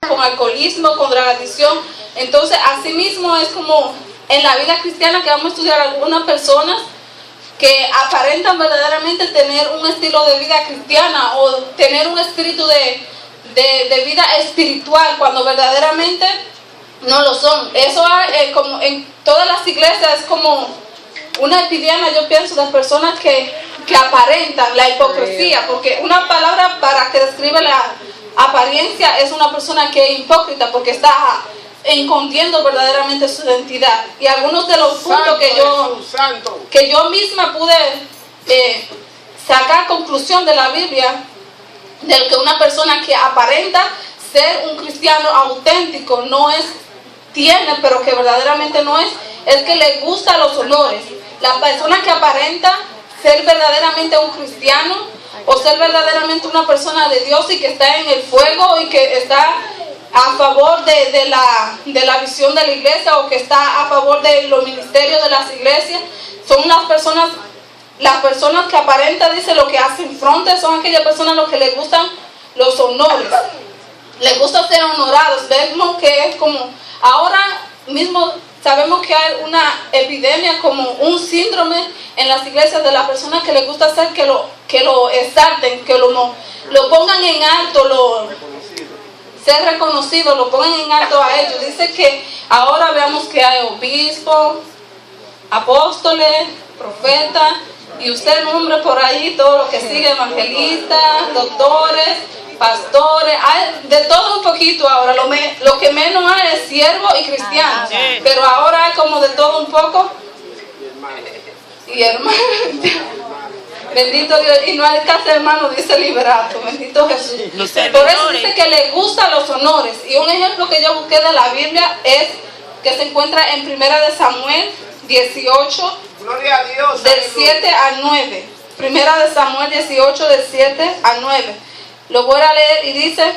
con alcoholismo, con drogadicción. Entonces, así mismo es como en la vida cristiana que vamos a estudiar algunas personas que aparentan verdaderamente tener un estilo de vida cristiana o tener un espíritu de vida espiritual cuando verdaderamente no lo son. Eso como en todas las iglesias es como una epidemia, yo pienso, de personas que aparentan la hipocresía, porque una palabra para que describe la apariencia es una persona que es hipócrita porque está escondiendo verdaderamente su identidad. Y algunos de los puntos que yo misma pude sacar conclusión de la Biblia, de que una persona que aparenta ser un cristiano auténtico no es, tiene, pero que verdaderamente no es que le gusta los honores. La persona que aparenta ser verdaderamente un cristiano o ser verdaderamente una persona de Dios y que está en el fuego y que está a favor de la visión de la iglesia o que está a favor de los ministerios de las iglesias, son las personas que aparentan, dice, lo que hacen fronte, son aquellas personas los que les gustan los honores, les gusta ser honorados. Vemos que es como, ahora mismo sabemos que hay una epidemia, como un síndrome en las iglesias de las personas que les gusta hacer que lo exalten, que lo pongan en alto, ser reconocido, lo pongan en alto a ellos. Dice que ahora veamos que hay obispos, apóstoles, profetas, y usted nombre por ahí todo lo que sigue, evangelistas, doctores, pastores, hay de todo un poquito ahora. Lo que menos hay es siervos y cristianos, pero ahora hay como de todo un poco. Y hermano, bendito Dios, y no hay caso, hermano, dice liberato, bendito Jesús. Por eso dice que le gustan los honores. Y un ejemplo que yo busqué de la Biblia es que se encuentra en 1 de Samuel 18, Gloria a Dios, del 7 al 9. 1 de Samuel 18, del 7 al 9. Lo voy a leer y dice: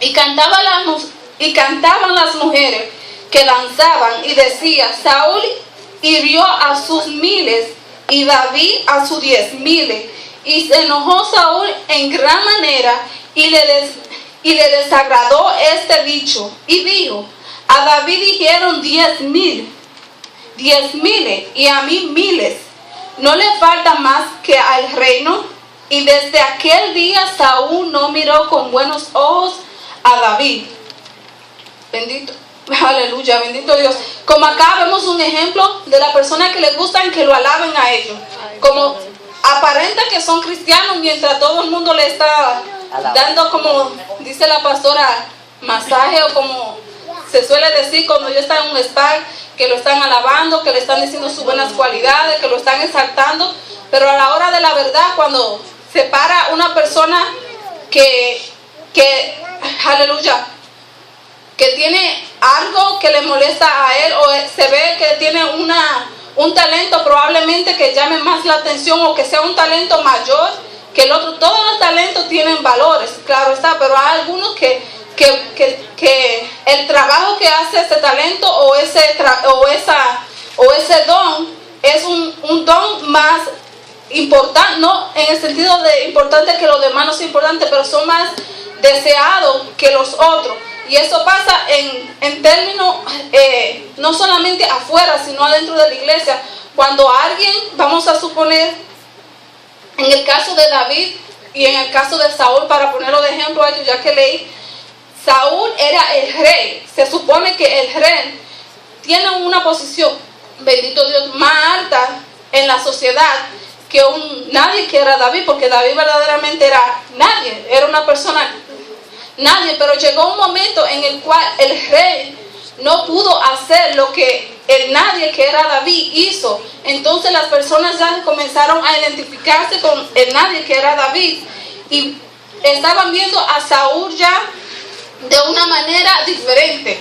y cantaban las mujeres que danzaban y decía: Saúl hirió a sus 1000 y David a sus 10,000. Y se enojó Saúl en gran manera y le desagradó este dicho. Y dijo: a David dijeron 10,000 y a mí 1000. ¿No le falta más que al reino? Y desde aquel día Saúl no miró con buenos ojos a David. Bendito, aleluya, bendito Dios. Como acá vemos un ejemplo de la persona que les gustan que lo alaben a ellos. Como aparenta que son cristianos mientras todo el mundo le está dando, como dice la pastora, masaje, o como se suele decir cuando yo está en un spa, que lo están alabando, que le están diciendo sus buenas cualidades, que lo están exaltando. Pero a la hora de la verdad, cuando se para una persona que aleluya, que tiene algo que le molesta a él, o se ve que tiene un talento probablemente que llame más la atención, o que sea un talento mayor que el otro. Todos los talentos tienen valores, claro está, pero hay algunos que el trabajo que hace ese talento o ese don es un don más importante, no en el sentido de importante que los demás no son importantes, pero son más deseados que los otros. Y eso pasa en términos no solamente afuera, sino adentro de la iglesia. Cuando alguien, vamos a suponer, en el caso de David y en el caso de Saúl, para ponerlo de ejemplo a ellos, ya que leí, Saúl era el rey. Se supone que el rey tiene una posición, bendito Dios, más alta en la sociedad que nadie que era David, porque David verdaderamente era nadie, era una persona nadie. Pero llegó un momento en el cual el rey no pudo hacer lo que el nadie que era David hizo. Entonces las personas ya comenzaron a identificarse con el nadie que era David, y estaban viendo a Saúl ya de una manera diferente.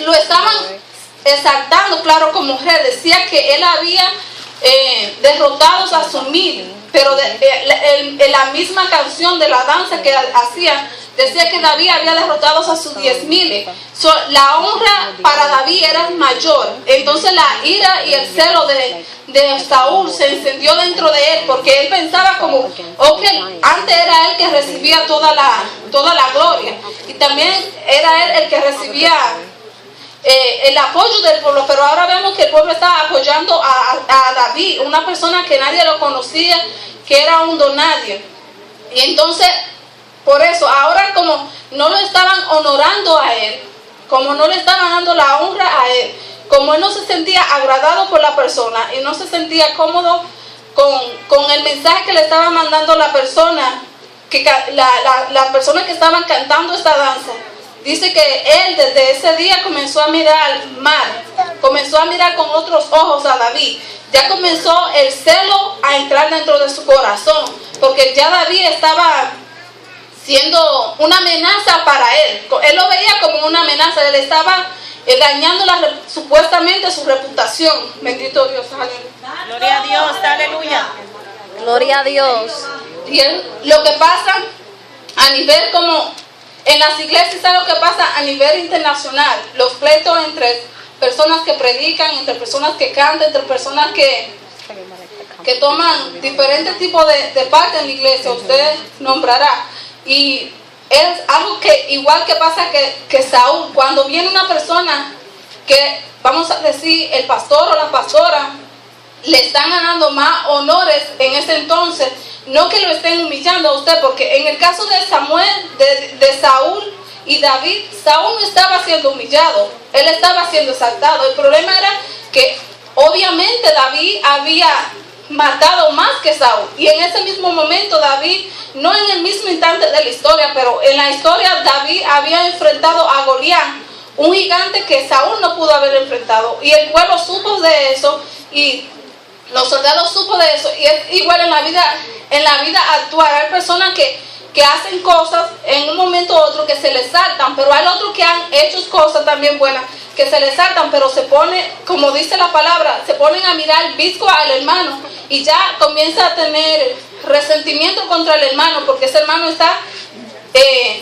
Lo estaban exaltando, claro, como rey. Decía que él había derrotado a sus 1000, pero en la misma canción de la danza que hacía, decía que David había derrotado a sus 10,000. La honra para David era mayor. Entonces la ira y el celo de Saúl se encendió dentro de él, porque él pensaba como, ok, antes era él que recibía toda la gloria, y también era él el que recibía el apoyo del pueblo, pero ahora vemos que el pueblo está apoyando a David, una persona que nadie lo conocía, que era un don nadie. Y entonces, por eso, ahora como no lo estaban honorando a él, como no le estaban dando la honra a él, como él no se sentía agradado por la persona y no se sentía cómodo con el mensaje que le estaba mandando la persona, las personas que estaban cantando esta danza, dice que él desde ese día comenzó a mirar mal, comenzó a mirar con otros ojos a David. Ya comenzó el celo a entrar dentro de su corazón, porque ya David estaba siendo una amenaza para él. Él lo veía como una amenaza, él estaba dañando supuestamente su reputación. Bendito Dios, aleluya. Gloria a Dios, aleluya. Gloria a Dios. Y lo que pasa a nivel como en las iglesias, es lo que pasa a nivel internacional, los pleitos entre personas que predican, entre personas que cantan, entre personas que toman diferentes tipos de parte en la iglesia, usted nombrará. Y es algo que igual que pasa que Saúl, cuando viene una persona que, vamos a decir, el pastor o la pastora, le están ganando más honores en ese entonces, no que lo estén humillando a usted, porque en el caso de Samuel, de Saúl y David, Saúl no estaba siendo humillado, él estaba siendo exaltado. El problema era que obviamente David había matado más que Saúl, y en ese mismo momento David, no en el mismo instante de la historia, pero en la historia David había enfrentado a Goliat, un gigante que Saúl no pudo haber enfrentado, y el pueblo supo de eso, y los soldados supo de eso. Y es igual en la vida actual. Hay personas que hacen cosas en un momento u otro que se les saltan, pero hay otros que han hecho cosas también buenas que se les saltan, pero se pone, como dice la palabra, se ponen a mirar visco al hermano y ya comienza a tener resentimiento contra el hermano, porque ese hermano está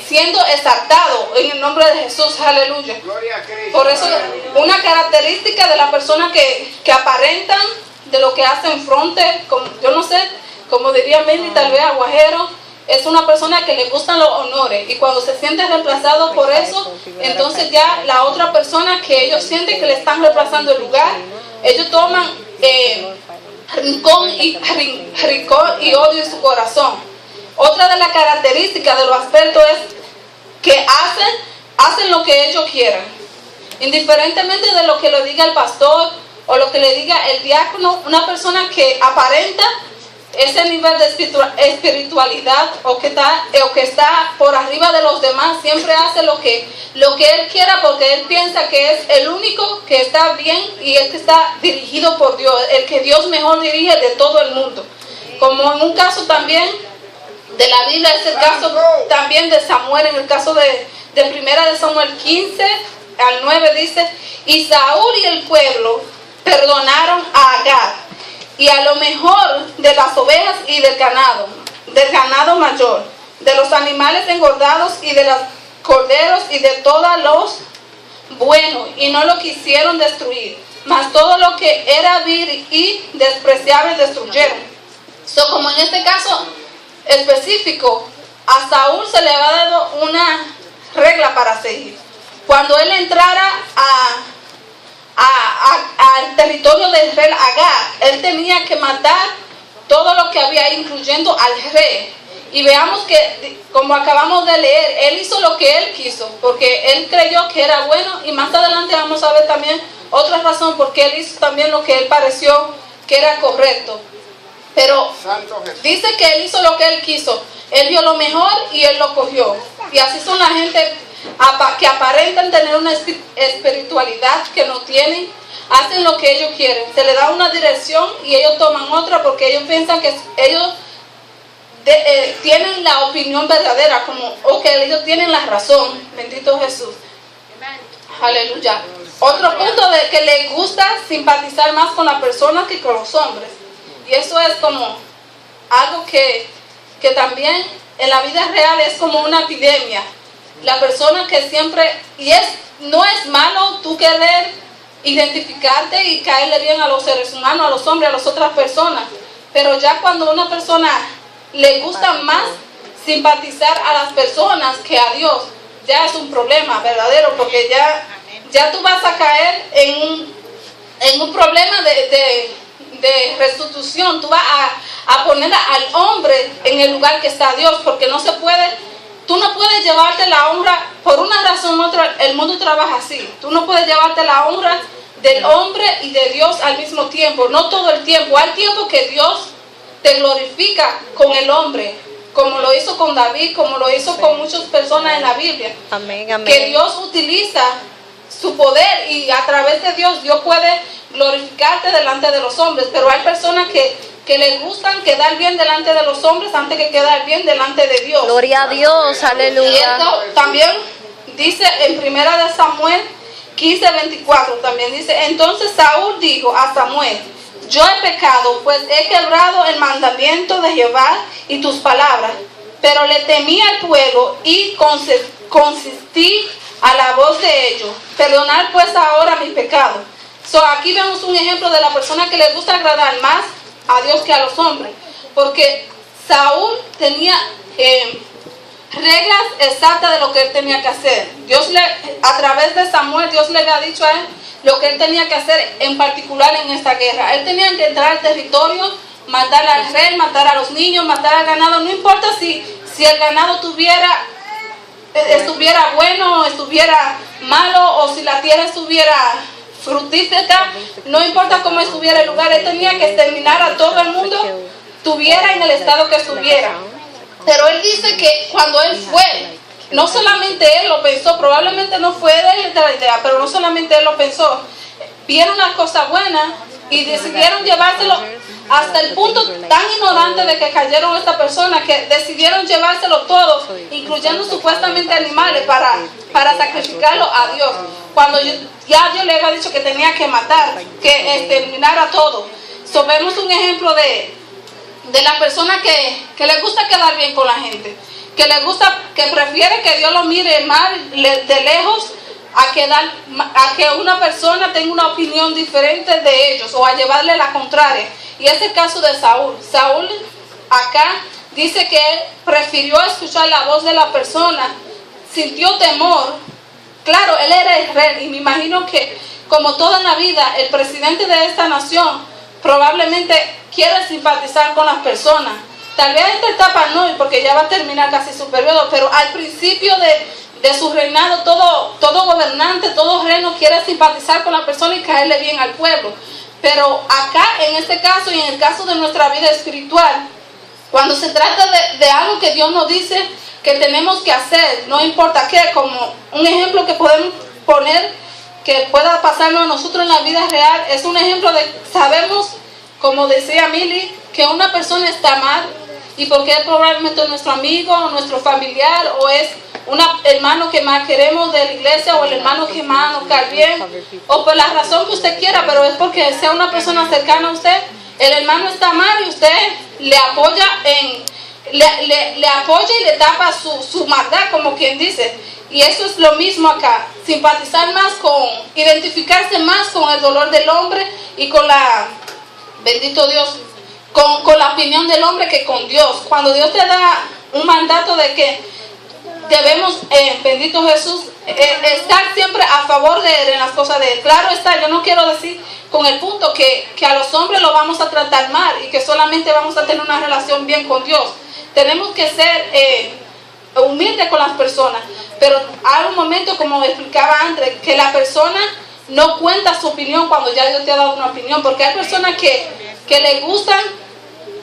siendo exaltado en el nombre de Jesús, aleluya. Por eso una característica de las personas que aparentan de lo que hacen fronte, yo no sé, como diría Meli, tal vez aguajero, es una persona que le gustan los honores, y cuando se siente reemplazado por eso, entonces ya la otra persona que ellos sienten que le están reemplazando el lugar, ellos toman rincón y odio en su corazón. Otra de las características de los aspectos es que hacen lo que ellos quieran, indiferentemente de lo que le diga el pastor o lo que le diga el diácono. Una persona que aparenta ese nivel de espiritualidad o que está por arriba de los demás, siempre hace lo que él quiera, porque él piensa que es el único que está bien y el que está dirigido por Dios, el que Dios mejor dirige de todo el mundo. Como en un caso también de la Biblia, es el caso también de Samuel, en el caso de primera de Samuel 15 al 9 dice: y Saúl y el pueblo perdonaron a Agag y a lo mejor de las ovejas y del ganado mayor, de los animales engordados y de los corderos y de todos los buenos, y no lo quisieron destruir, mas todo lo que era vil y despreciable destruyeron. Como en este caso específico, a Saúl se le había dado una regla para seguir. Cuando él entrara al territorio de Israel, Agag, él tenía que matar todo lo que había, incluyendo al rey. Y veamos que, como acabamos de leer, él hizo lo que él quiso, porque él creyó que era bueno, y más adelante vamos a ver también otra razón porque él hizo también lo que él pareció que era correcto. Pero dice que él hizo lo que él quiso, él vio lo mejor y él lo cogió. Y así son la gente que aparentan tener una espiritualidad que no tienen, hacen lo que ellos quieren, se les da una dirección y ellos toman otra, porque ellos piensan que ellos tienen la opinión verdadera, o que ellos tienen la razón. Bendito Jesús. Aleluya. Otro punto de que les gusta simpatizar más con las personas que con los hombres, y eso es como algo que también en la vida real es como una epidemia. La persona que siempre, no es malo tú querer identificarte y caerle bien a los seres humanos, a los hombres, a las otras personas, pero ya cuando a una persona le gusta más simpatizar a las personas que a Dios, ya es un problema verdadero, porque ya tú vas a caer en un problema de restitución. Tú vas a poner al hombre en el lugar que está Dios, porque no se puede. Tú no puedes llevarte la honra, por una razón u otra, el mundo trabaja así. Tú no puedes llevarte la honra del hombre y de Dios al mismo tiempo, no todo el tiempo. Hay tiempo que Dios te glorifica con el hombre, como lo hizo con David, como lo hizo con muchas personas en la Biblia. Amén, amén. Que Dios utiliza su poder y a través de Dios puede glorificarte delante de los hombres, pero hay personas que les gustan quedar bien delante de los hombres antes que quedar bien delante de Dios. Gloria a Dios, Y aleluya. esto también dice en 1 Samuel 15:24, también dice: entonces Saúl dijo a Samuel: yo he pecado, pues he quebrado el mandamiento de Jehová y tus palabras, pero le temí al pueblo y consistí a la voz de ellos. Perdonar pues ahora mi pecado. Aquí vemos un ejemplo de la persona que le gusta agradar más a Dios que a los hombres, porque Saúl tenía reglas exactas de lo que él tenía que hacer. A través de Samuel, Dios le había dicho a él lo que él tenía que hacer, en particular en esta guerra. Él tenía que entrar al territorio, matar al rey, matar a los niños, matar al ganado. No importa si el ganado estuviera bueno o estuviera malo, o si la tierra estuviera fructífera, no importa cómo estuviera el lugar. Él tenía que exterminar a todo el mundo, estuviera en el estado que estuviera. Pero él dice que cuando él fue, no solamente él lo pensó, probablemente no fue de él la idea, pero no solamente él lo pensó, vieron las cosas buenas y decidieron llevárselo hasta el punto tan ignorante de que cayeron esta persona, que decidieron llevárselo todos, incluyendo supuestamente animales, para sacrificarlo a Dios, cuando ya Dios le había dicho que tenía que matar, que exterminar a todos. Vemos un ejemplo de la persona que le gusta quedar bien con la gente, que prefiere que Dios lo mire mal de lejos a que una persona tenga una opinión diferente de ellos, o a llevarle la contraria. Y es el caso de Saúl. Saúl acá dice que él prefirió escuchar la voz de la persona, sintió temor. Claro, él era el rey, y me imagino que, como todo en la vida, el presidente de esta nación probablemente quiere simpatizar con las personas. Tal vez esta etapa no, porque ya va a terminar casi su periodo, pero al principio de su reinado, todo gobernante, todo reino quiere simpatizar con la persona y caerle bien al pueblo. Pero acá, en este caso y en el caso de nuestra vida espiritual, cuando se trata de algo que Dios nos dice que tenemos que hacer, no importa qué, como un ejemplo que podemos poner que pueda pasarnos a nosotros en la vida real, es un ejemplo de, sabemos, como decía Mili, que una persona está mal, y porque es probablemente nuestro amigo, o nuestro familiar, o es un hermano que más queremos de la iglesia, o el hermano que más nos cae bien, o por la razón que usted quiera, pero es porque sea una persona cercana a usted. El hermano está mal y usted le apoya le apoya y le tapa su maldad, como quien dice. Y eso es lo mismo acá, simpatizar más identificarse más con el dolor del hombre y con bendito Dios, con la opinión del hombre que con Dios. Cuando Dios te da un mandato de que debemos, bendito Jesús, estar siempre a favor de Él en las cosas de Él. Claro está, yo no quiero decir con el punto que a los hombres lo vamos a tratar mal y que solamente vamos a tener una relación bien con Dios. Tenemos que ser humildes con las personas, pero hay un momento, como explicaba antes, que la persona no cuenta su opinión cuando ya Dios te ha dado una opinión, porque hay personas que le gustan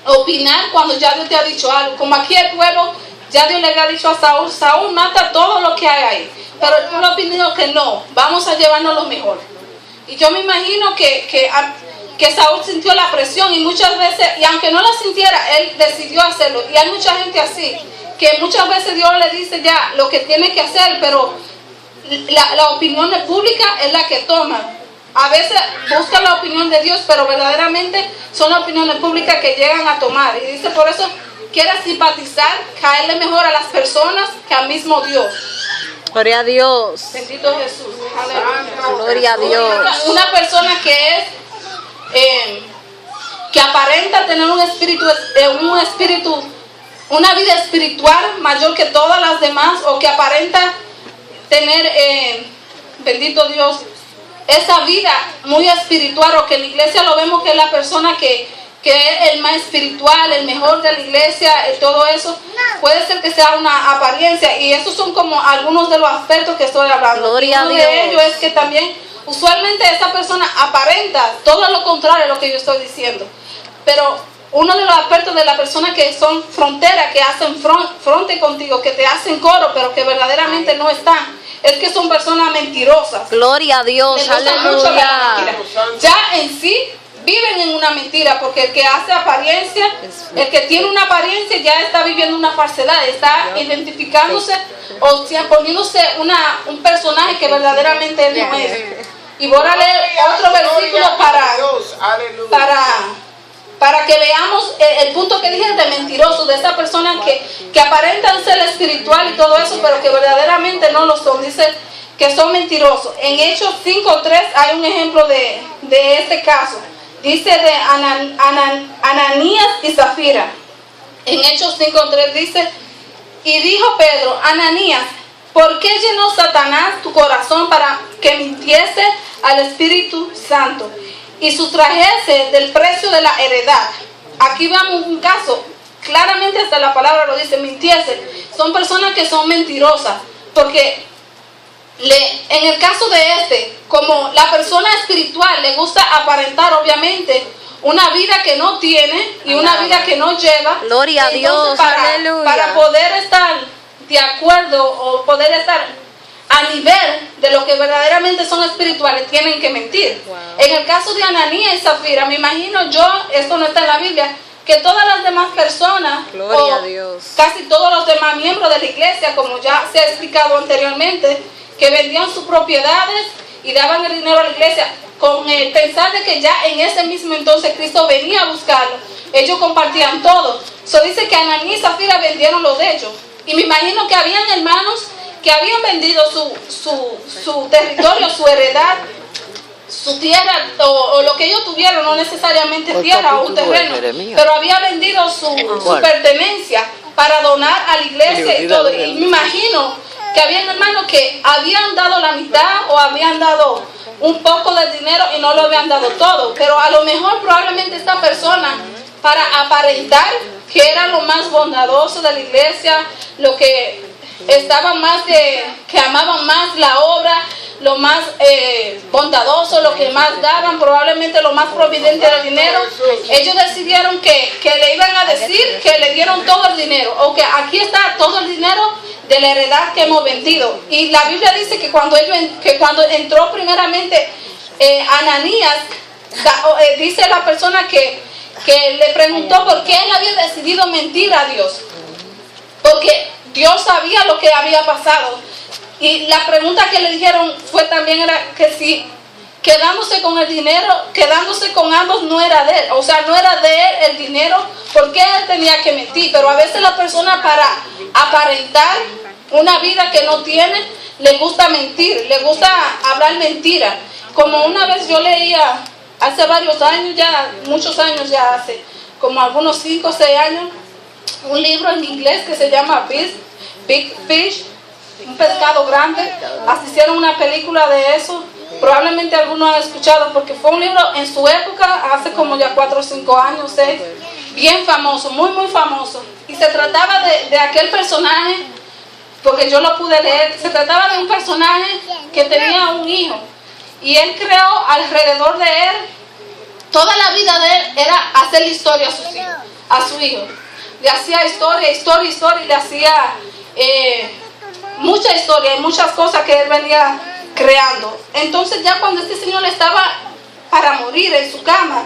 opinar cuando ya Dios te ha dicho algo. Como aquí el pueblo, ya Dios le había dicho a Saúl mata todo lo que hay ahí, pero el pueblo opinó que no, vamos a llevarnos lo mejor. Y yo me imagino que Saúl sintió la presión, y muchas veces, y aunque no la sintiera, él decidió hacerlo. Y hay mucha gente así, que muchas veces Dios le dice ya lo que tiene que hacer, pero la opinión pública es la que toma. A veces buscan la opinión de Dios, pero verdaderamente son las opiniones públicas que llegan a tomar. Y dice, por eso quiere simpatizar, caerle mejor a las personas que al mismo Dios. Gloria a Dios. Bendito Jesús. Aleluya. Gloria a Dios. Una persona que es que aparenta tener un espíritu, una vida espiritual mayor que todas las demás, o que aparenta tener, bendito Dios, esa vida muy espiritual, o que en la iglesia lo vemos que es la persona que es el más espiritual, el mejor de la iglesia, todo eso, puede ser que sea una apariencia, y esos son como algunos de los aspectos que estoy hablando. Gloria a Uno Dios. de ellos es que también usualmente esa persona aparenta todo lo contrario de lo que yo estoy diciendo, pero uno de los aspectos de la persona que son fronteras, que hacen fronte contigo, que te hacen coro, pero que verdaderamente no están, es que son personas mentirosas. Gloria a Dios. Les gusta mucho la Aleluya. mentira. Ya en sí viven en una mentira, porque el que hace apariencia, el que tiene una apariencia, ya está viviendo una falsedad, está identificándose o sea, poniéndose un personaje que verdaderamente él no es. Y voy a leer otro versículo para que veamos el punto que dije de mentiroso, de esa persona que aparentan ser espiritual y todo eso, pero que verdaderamente no lo son. Dice que son mentirosos. En Hechos 5:3 hay un ejemplo de este caso. Dice de Ananías y Zafira. En Hechos 5:3 dice: y dijo Pedro, Ananías, ¿por qué llenó Satanás tu corazón para que mintiese al Espíritu Santo y sustrajese del precio de la heredad? Aquí vemos un caso, claramente hasta la palabra lo dice, mintiese. Son personas que son mentirosas, porque en el caso de como la persona espiritual le gusta aparentar obviamente una vida que no tiene y una vida que no lleva. Gloria a Dios. Aleluya. Para poder estar de acuerdo o poder estar a nivel de lo que verdaderamente son espirituales, tienen que mentir. Wow. En el caso de Ananías y Zafira, me imagino yo, esto no está en la Biblia, que todas las demás personas, Gloria a Dios, casi todos los demás miembros de la iglesia, como ya se ha explicado anteriormente, que vendían sus propiedades y daban el dinero a la iglesia, con el pensar de que ya en ese mismo entonces Cristo venía a buscarlo, ellos compartían todo. Dice que Ananías y Zafira vendieron lo de ellos. Y me imagino que habían hermanos que habían vendido su territorio, su heredad, su tierra, o lo que ellos tuvieron, no necesariamente tierra o un terreno, pero había vendido su pertenencia para donar a la iglesia y todo. Y me imagino que habían hermanos que habían dado la mitad o habían dado un poco de dinero y no lo habían dado todo, pero a lo mejor probablemente esta persona, para aparentar que era lo más bondadoso de la iglesia, lo que estaban más que amaban más la obra, lo más bondadoso, lo que más daban, probablemente lo más providente del dinero, ellos decidieron que le iban a decir que le dieron todo el dinero, o que aquí está todo el dinero de la heredad que hemos vendido. Y la Biblia dice que cuando entró primeramente Ananías, dice la persona que le preguntó por qué él había decidido mentir a Dios, porque Dios sabía lo que había pasado. Y la pregunta que le dijeron fue también era que si quedándose con el dinero, quedándose con ambos no era de él, o sea, no era de él el dinero, ¿por qué él tenía que mentir? Pero a veces la persona, para aparentar una vida que no tiene, le gusta mentir, le gusta hablar mentira. Como una vez yo leía, hace varios años ya, muchos años ya, hace como algunos 5 o 6 años, un libro en inglés que se llama Big Fish, un pescado grande. Así hicieron una película de eso, probablemente algunos han escuchado, porque fue un libro en su época, hace como ya 4 o 5 años, 6, bien famoso, muy muy famoso. Y se trataba de aquel personaje, porque yo lo pude leer, se trataba de un personaje que tenía un hijo, y él creó alrededor de él, toda la vida de él era hacerle historia a su hijo. Le hacía historia, y le hacía mucha historia y muchas cosas que él venía creando. Entonces ya cuando este señor estaba para morir en su cama,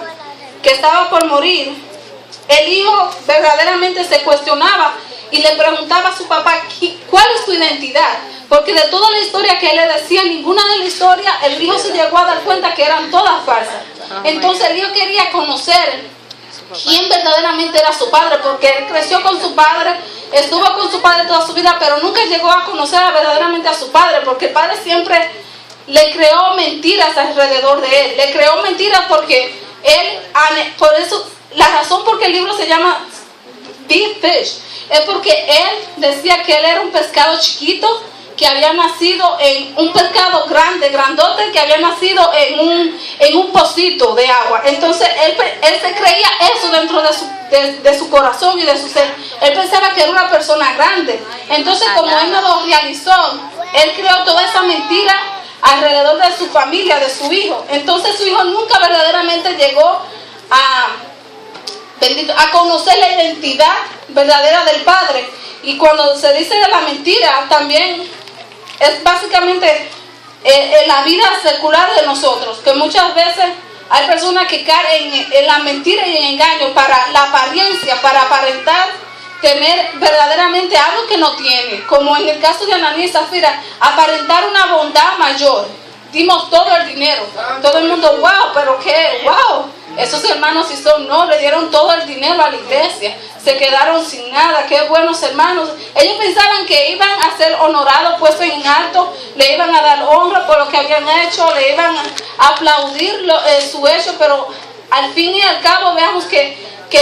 que estaba por morir, el hijo verdaderamente se cuestionaba y le preguntaba a su papá, ¿cuál es tu identidad? Porque de toda la historia que él le decía, ninguna de las historias, el hijo se llegó a dar cuenta que eran todas falsas. Entonces el hijo quería conocer quién verdaderamente era su padre, porque él creció con su padre, estuvo con su padre toda su vida, pero nunca llegó a conocer verdaderamente a su padre, porque el padre siempre le creó mentiras alrededor de él. Le creó mentiras porque él, por eso, la razón por qué el libro se llama Big Fish, es porque él decía que él era un pescado chiquito, que había nacido en un pescado grande, grandote, que había nacido en un pocito de agua. Entonces él se creía eso dentro de su corazón y de su ser. Él pensaba que era una persona grande. Entonces, como él no lo realizó, él creó toda esa mentira alrededor de su familia, de su hijo. Entonces su hijo nunca verdaderamente llegó a conocer la identidad verdadera del padre. Y cuando se dice de la mentira, también es básicamente en la vida secular de nosotros, que muchas veces hay personas que caen en la mentira y en engaño para la apariencia, para aparentar tener verdaderamente algo que no tiene, como en el caso de Ananías y Zafira, aparentar una bondad mayor. Dimos todo el dinero, todo el mundo, wow, pero qué, wow, esos hermanos sí son, no, le dieron todo el dinero a la iglesia, se quedaron sin nada, qué buenos hermanos. Ellos pensaban que iban a ser honorados, puestos en alto, le iban a dar honra por lo que habían hecho, le iban a aplaudir su hecho, pero al fin y al cabo veamos que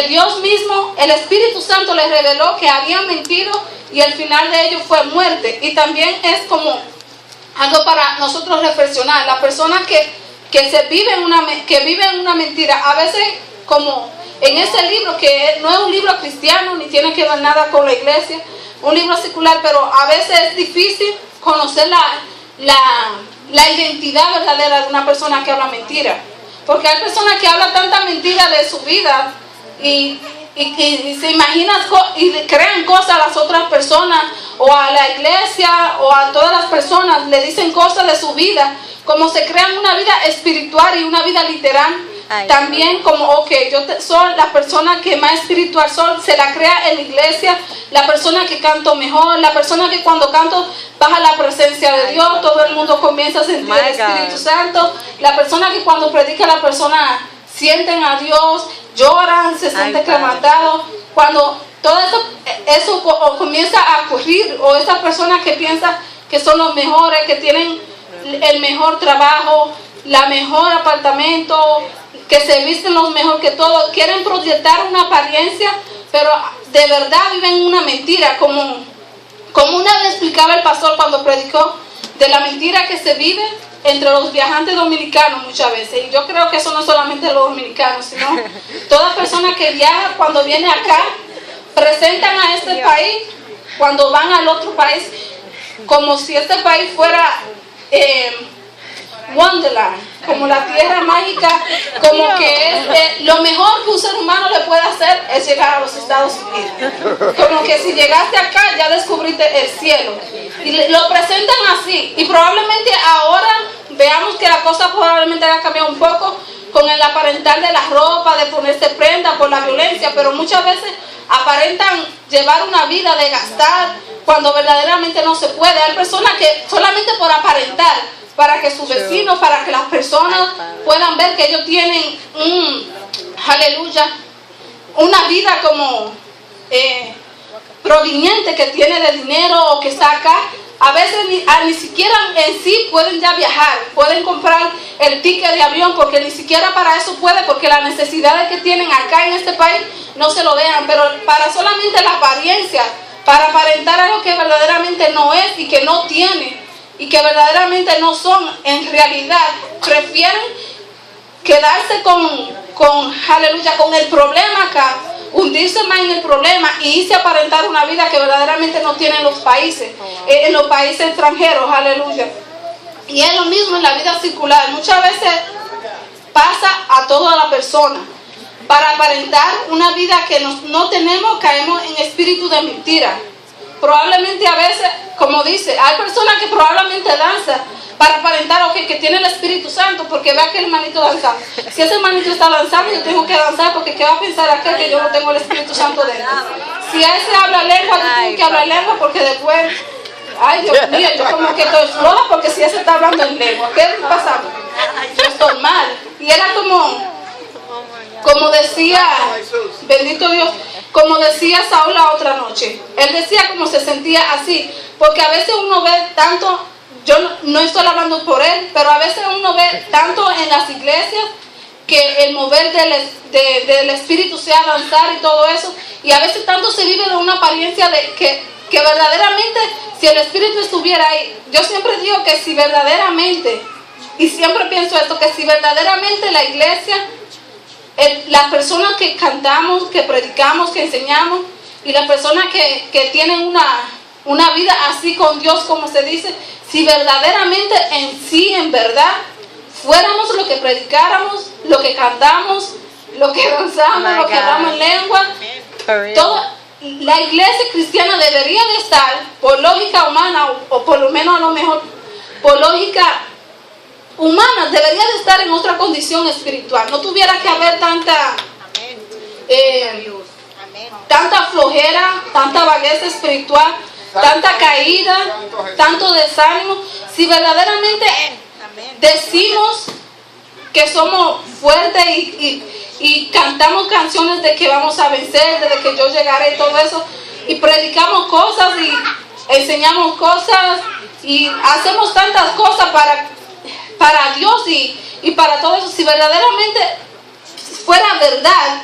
Dios mismo, el Espíritu Santo les reveló que habían mentido y el final de ellos fue muerte. Y también es como algo para nosotros reflexionar. La persona que vive en una mentira, a veces como en ese libro, que no es un libro cristiano ni tiene que ver nada con la iglesia, un libro secular, pero a veces es difícil conocer la identidad verdadera de una persona que habla mentira, porque hay personas que hablan tanta mentira de su vida y se imaginan y crean cosas a las otras personas o a la iglesia o a todas las personas, le dicen cosas de su vida, como se crean una vida espiritual y una vida literal. También como, yo soy la persona que más espiritual soy, se la crea en la iglesia, la persona que canto mejor, la persona que cuando canto baja la presencia de Dios, todo el mundo comienza a sentir el Espíritu Santo, la persona que cuando predica la persona sienten a Dios, lloran, se sienten quebrantados. Cuando todo eso comienza a ocurrir, o esas personas que piensan que son los mejores, que tienen el mejor trabajo, la mejor apartamento, que se visten los mejor que todo, quieren proyectar una apariencia, pero de verdad viven una mentira, como una vez explicaba el pastor cuando predicó de la mentira que se vive entre los viajantes dominicanos muchas veces. Y yo creo que eso no solamente los dominicanos, sino toda persona que viaja, cuando viene acá, presentan a este país, cuando van al otro país, como si este país fuera Wonderland, como la tierra mágica, como que es lo mejor que un ser humano le puede hacer es llegar a los Estados Unidos, como que si llegaste acá ya descubriste el cielo, y lo presentan así. Y probablemente ahora veamos que la cosa probablemente haya cambiado un poco con el aparentar de la ropa, de ponerse prenda por la violencia, pero muchas veces aparentan llevar una vida de gastar cuando verdaderamente no se puede. Hay personas que solamente por aparentar, para que sus vecinos, para que las personas puedan ver que ellos tienen aleluya, una vida como proveniente, que tiene de dinero o que está acá. A veces ni siquiera en sí pueden ya viajar, pueden comprar el ticket de avión, porque ni siquiera para eso puede, porque las necesidades que tienen acá en este país no se lo dejan, pero para solamente la apariencia, para aparentar algo que verdaderamente no es y que no tiene, y que verdaderamente no son, en realidad prefieren quedarse con aleluya, con el problema acá, hundirse más en el problema y irse a aparentar una vida que verdaderamente no tienen los países, en los países extranjeros, aleluya. Y es lo mismo en la vida circular. Muchas veces pasa a toda la persona. Para aparentar una vida que no tenemos, caemos en espíritu de mentira. Probablemente a veces, como dice, hay personas que probablemente danzan para aparentar que tiene el Espíritu Santo, porque ve a aquel hermanito danzando. Si ese hermanito está danzando, yo tengo que danzar, porque ¿qué va a pensar aquel que yo no tengo el Espíritu Santo dentro? Si a ese habla lengua, yo tengo que hablar lengua, porque después, ay Dios mío, yo como que estoy floja, porque si ese está hablando en lengua, ¿qué pasa? Yo estoy mal. Y era como como decía, bendito Dios, como decía Saúl la otra noche, él decía como se sentía así, porque a veces uno ve tanto, yo no estoy hablando por él, pero a veces uno ve tanto en las iglesias que el mover del Espíritu sea danzar y todo eso, y a veces tanto se vive de una apariencia de que verdaderamente si el Espíritu estuviera ahí, yo siempre digo que si verdaderamente, y siempre pienso esto, que si verdaderamente la iglesia, las personas que cantamos, que predicamos, que enseñamos, y las personas que tienen una vida así con Dios, como se dice, si verdaderamente en verdad, fuéramos lo que predicáramos, lo que cantamos, lo que danzamos, lo que hablamos en lengua, la iglesia cristiana debería de estar, por lógica humana, o por lo menos a lo mejor, por lógica humana, debería de estar en otra condición espiritual. No tuviera que haber tanta flojera, tanta vagueza espiritual, tanta caída, tanto desánimo. Si verdaderamente decimos que somos fuertes y cantamos canciones de que vamos a vencer, de que yo llegaré y todo eso, y predicamos cosas y enseñamos cosas y hacemos tantas cosas para Dios y para todo eso, si verdaderamente fuera verdad,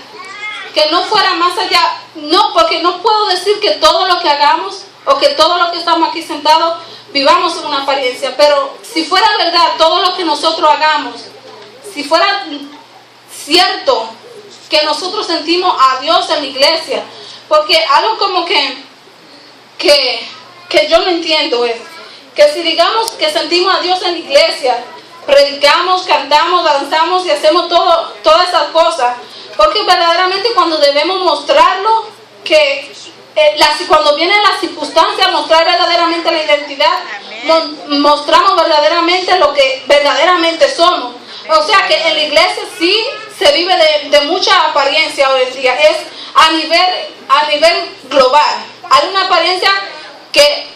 que no fuera más allá, no, porque no puedo decir que todo lo que hagamos o que todo lo que estamos aquí sentados vivamos en una apariencia, pero si fuera verdad todo lo que nosotros hagamos, si fuera cierto que nosotros sentimos a Dios en la iglesia, porque algo como que yo no entiendo es que si digamos que sentimos a Dios en la iglesia, predicamos, cantamos, danzamos y hacemos todas esas cosas, porque verdaderamente cuando debemos mostrarlo, cuando vienen las circunstancias, mostrar verdaderamente la identidad, mostramos verdaderamente lo que verdaderamente somos. O sea que en la iglesia sí se vive de mucha apariencia hoy en día, es a nivel global. Hay una apariencia que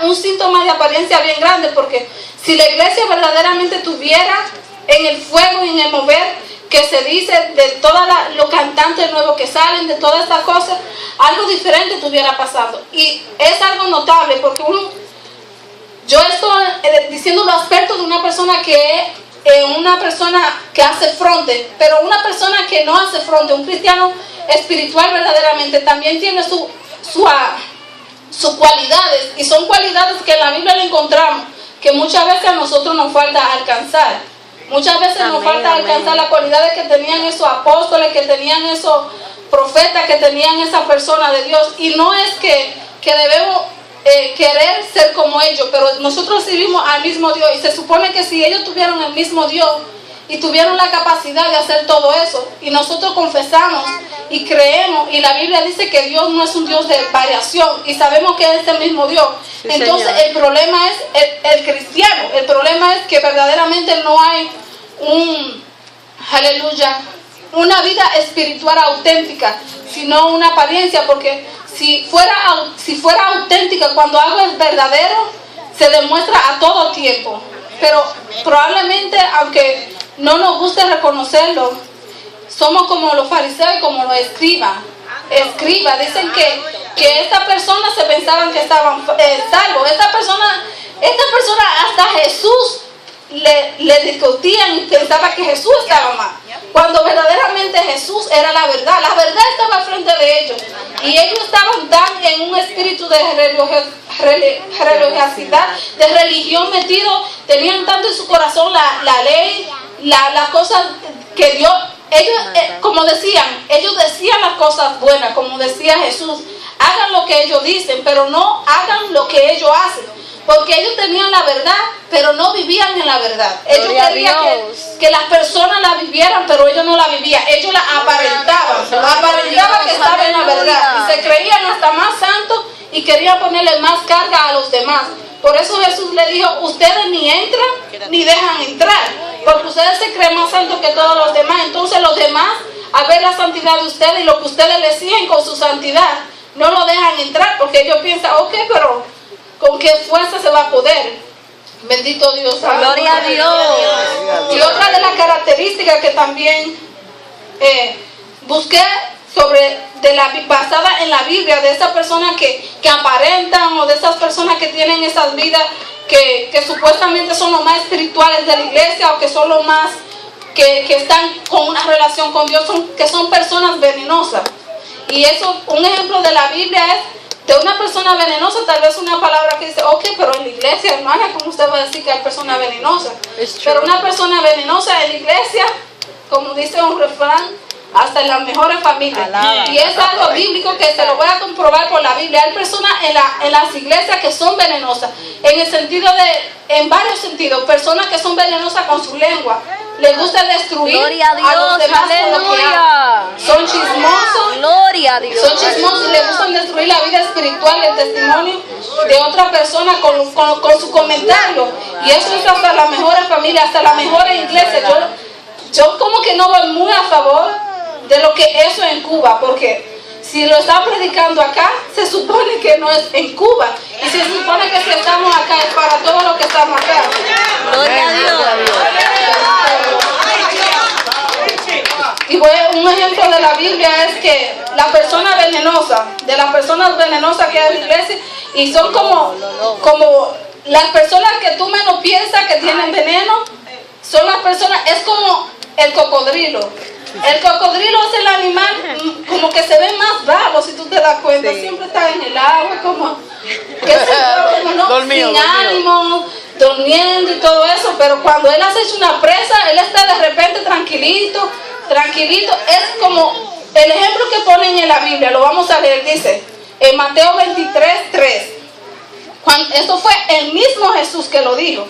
un síntoma de apariencia bien grande, porque si la iglesia verdaderamente tuviera en el fuego y en el mover que se dice de todos los cantantes nuevos que salen, de todas estas cosas, algo diferente estuviera pasando. Y es algo notable, porque yo estoy diciendo los aspectos de una persona que hace fronte, pero una persona que no hace fronte, un cristiano espiritual verdaderamente, también tiene sus cualidades, y son cualidades que en la Biblia le encontramos, que muchas veces a nosotros nos falta alcanzar. Muchas veces nos falta alcanzar las cualidades que tenían esos apóstoles, que tenían esos profetas, que tenían esa persona de Dios. Y no es que debemos querer ser como ellos, pero nosotros servimos al mismo Dios. Y se supone que si ellos tuvieron el mismo Dios y tuvieron la capacidad de hacer todo eso, y nosotros confesamos y creemos, y la Biblia dice que Dios no es un Dios de variación, y sabemos que es el mismo Dios. Sí, entonces Señor. El problema es el cristiano, el problema es que verdaderamente no hay una vida espiritual auténtica, sino una apariencia, porque si fuera auténtica, cuando algo es verdadero, se demuestra a todo tiempo. Pero probablemente, aunque no nos guste reconocerlo, somos como los fariseos y como los escribas. Dicen que estas personas se pensaban que estaban salvos. Esta persona hasta Jesús le discutían y pensaba que Jesús estaba mal, cuando verdaderamente Jesús era la verdad estaba frente de ellos, y ellos estaban tan en un espíritu de religiosidad, de religión metido, tenían tanto en su corazón la ley, las cosas que Dios, ellos decían las cosas buenas, como decía Jesús, hagan lo que ellos dicen, pero no hagan lo que ellos hacen. Porque ellos tenían la verdad, pero no vivían en la verdad. Ellos querían que las personas la vivieran, pero ellos no la vivían. Ellos la aparentaban. Aparentaban que estaban en la verdad. Y se creían hasta más santos y querían ponerle más carga a los demás. Por eso Jesús le dijo, ustedes ni entran ni dejan entrar. Porque ustedes se creen más santos que todos los demás. Entonces los demás, al ver la santidad de ustedes y lo que ustedes le siguen con su santidad, no lo dejan entrar. Porque ellos piensan, ok, pero ¿con qué fuerza se va a poder? Bendito Dios. Gloria a Dios. Y otra de las características que también busqué basada en la Biblia, de esas personas que aparentan, o de esas personas que tienen esas vidas que supuestamente son los más espirituales de la iglesia, o que son los más que están con una relación con Dios, que son personas venenosas. Y eso, un ejemplo de la Biblia es de una persona venenosa. Tal vez una palabra que dice, ok, pero en la iglesia, hermana, ¿cómo usted va a decir que hay personas venenosas? Pero una persona venenosa en la iglesia, como dice un refrán, hasta en las mejores familias. Y es algo bíblico que se lo voy a comprobar por la Biblia. Hay personas en las iglesias que son venenosas, en el sentido en varios sentidos. Personas que son venenosas con su lengua. Les gusta destruir a los demás con lo que hablan. Son chismosos. Gloria a Dios. Son chismosos y les gusta destruir la vida espiritual, el testimonio de otra persona con su comentario. Y eso es hasta las mejores familias, hasta las mejores iglesias. Yo como que no voy muy a favor de lo que eso en Cuba, porque si lo está predicando acá, se supone que no es en Cuba, y se supone que si estamos acá es para todos los que estamos acá. Gloria a Dios. Y un ejemplo de la Biblia es que la persona venenosa, de las personas venenosas que hay en la iglesia, y son como las personas que tú menos piensas que tienen veneno, son las personas, es como el cocodrilo. El cocodrilo es el animal como que se ve más bravo, si tú te das cuenta. Sí. Siempre está en el agua, como sin ánimo, durmiendo y todo eso. Pero cuando él hace una presa, él está de repente tranquilito. Es como el ejemplo que ponen en la Biblia, lo vamos a leer, dice en Mateo 23:3. Esto fue el mismo Jesús que lo dijo.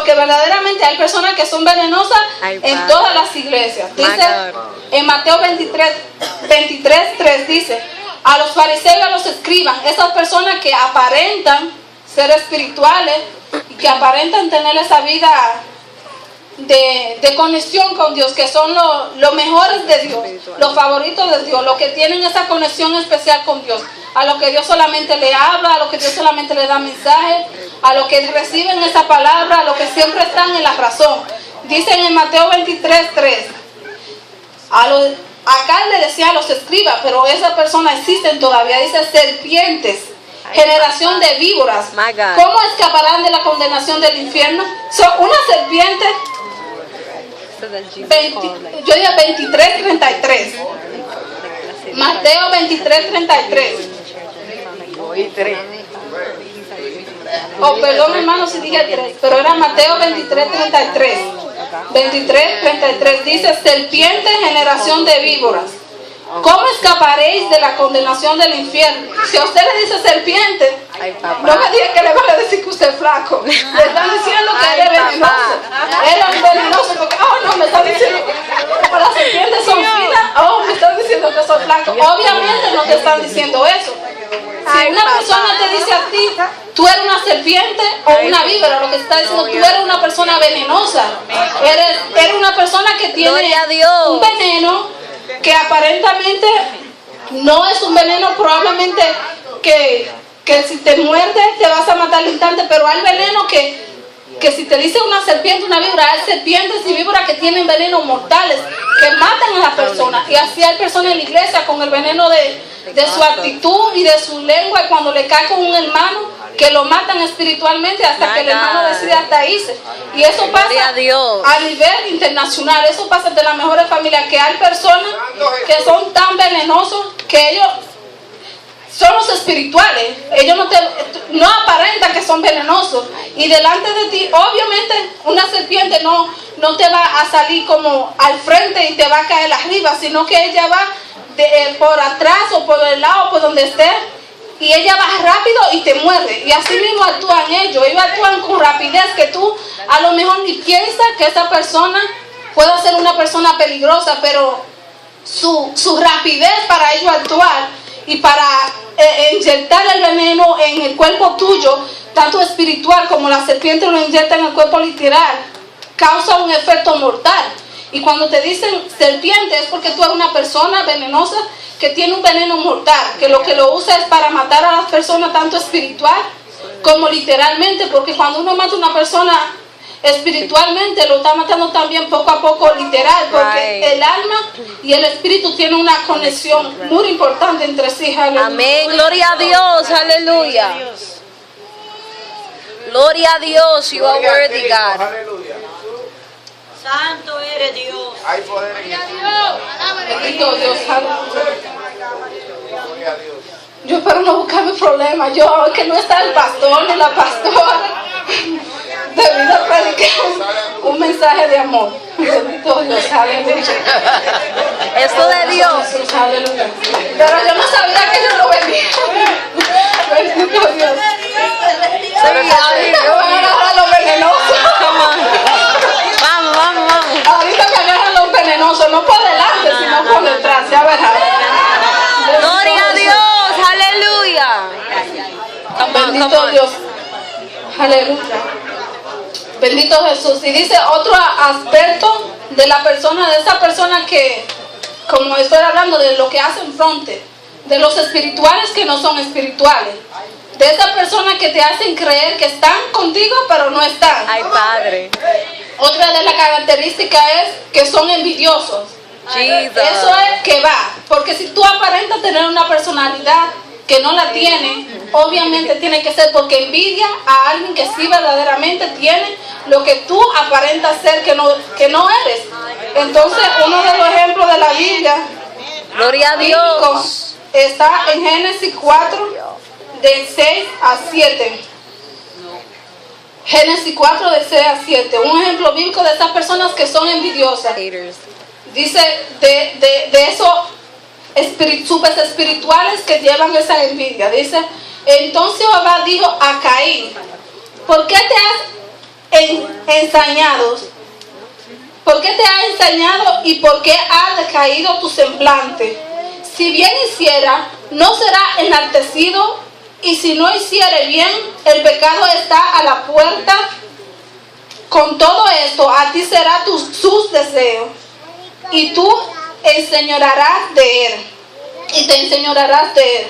Que verdaderamente hay personas que son venenosas en todas las iglesias. Dice en Mateo 23:3 dice: a los fariseos y a los escribas, esas personas que aparentan ser espirituales y que aparentan tener esa vida de conexión con Dios, que son los mejores de Dios, los favoritos de Dios, los que tienen esa conexión especial con Dios, a los que Dios solamente le habla, a los que Dios solamente le da mensajes, a los que reciben esa palabra, a los que siempre están en la razón. Dicen en Mateo 23:3, acá le decía a los escribas, pero esas personas existen todavía, dice serpientes, generación de víboras, ¿cómo escaparán de la condenación del infierno? Una serpiente, yo digo 23:33, Mateo 23:33. Perdón, hermano, si dije 3, pero era Mateo 23:33. 23:33 dice: serpiente, generación de víboras, ¿cómo escaparéis de la condenación del infierno? Si a usted le dice serpiente, no me diga que le van a decir que usted es flaco. Le están diciendo que él es venenoso. Él es venenoso porque, no, me están diciendo que las serpientes son finas. Me están diciendo que soy flaco. Obviamente no te están diciendo eso. Si una persona te dice a ti, tú eres una serpiente o una víbora, lo que está diciendo, tú eres una persona venenosa. Eres una persona que tiene un veneno que aparentemente no es un veneno, probablemente que si te muerde te vas a matar al instante, pero hay veneno que si te dice una serpiente, una víbora, hay serpientes y víboras que tienen venenos mortales, que matan a la persona. Y así hay personas en la iglesia con el veneno de su actitud y de su lengua, y cuando le cae con un hermano, que lo matan espiritualmente hasta que el hermano decide hasta irse. Y eso pasa a nivel internacional, eso pasa de las mejores familias, que hay personas que son tan venenosos que ellos son los espirituales, ellos no aparentan que son venenosos, y delante de ti, obviamente, una serpiente no te va a salir como al frente y te va a caer arriba, sino que ella va por atrás o por el lado, por donde esté, y ella va rápido y te muerde. Y así mismo actúan ellos actúan con rapidez, que tú a lo mejor ni piensas que esa persona pueda ser una persona peligrosa, pero su rapidez para ellos actuar y para inyectar el veneno en el cuerpo tuyo, tanto espiritual como la serpiente lo inyecta en el cuerpo literal, causa un efecto mortal. Y cuando te dicen serpiente es porque tú eres una persona venenosa que tiene un veneno mortal, que lo usa es para matar a las personas, tanto espiritual como literalmente, porque cuando uno mata a una persona espiritualmente, lo está matando también poco a poco literal, porque Right. el alma y el espíritu tienen una conexión muy importante entre sí. Aleluya. Amén. Gloria a Dios. Aleluya. Gloria a Dios. You are worthy, God. Aleluya. Santo eres Dios. Hay poder en Jesús. Bendito Dios, aleluya. Gloria a Dios. Yo espero no buscarme problemas. Yo, que no está el pastor ni la pastora, debí de predicar un mensaje de amor. Bendito Dios, aleluya. Esto de Dios. Jesús, aleluya. Pero yo no sabía que yo lo venía. Bendito Dios. Ahorita me van a agarrar los venenosos. Vamos, vamos, vamos. Ahorita me agarran los venenosos. No por delante, sino por detrás. Ya verás. Gloria a Dios. Aleluya. Come on, come Bendito on. Dios. Aleluya. Bendito Jesús. Y dice otro aspecto de la persona, de esa persona que, como estoy hablando, de lo que hacen fronte, de los espirituales que no son espirituales, de esa persona que te hacen creer que están contigo pero no están. Ay, Padre. Otra de las características es que son envidiosos. Jesus. Eso es que va, porque si tú aparentas tener una personalidad que no la tiene, obviamente tiene que ser porque envidia a alguien que sí verdaderamente tiene lo que tú aparentas ser que no eres. Entonces, uno de los ejemplos de la Biblia Gloria a bíblico Dios. está en Génesis 4, del 6 a 7. Génesis 4, del 6 a 7. Un ejemplo bíblico de esas personas que son envidiosas. Haters. Dice de esos súper espirituales que llevan esa envidia. Dice, entonces Jehová dijo a Caín, ¿por qué te has ensañado? ¿Por qué te has ensañado y por qué ha decaído tu semblante? Si bien hiciera, no será enaltecido, y si no hiciere bien, el pecado está a la puerta. Con todo esto, a ti será sus deseos, y tú enseñorarás de él, y te enseñorarás de él.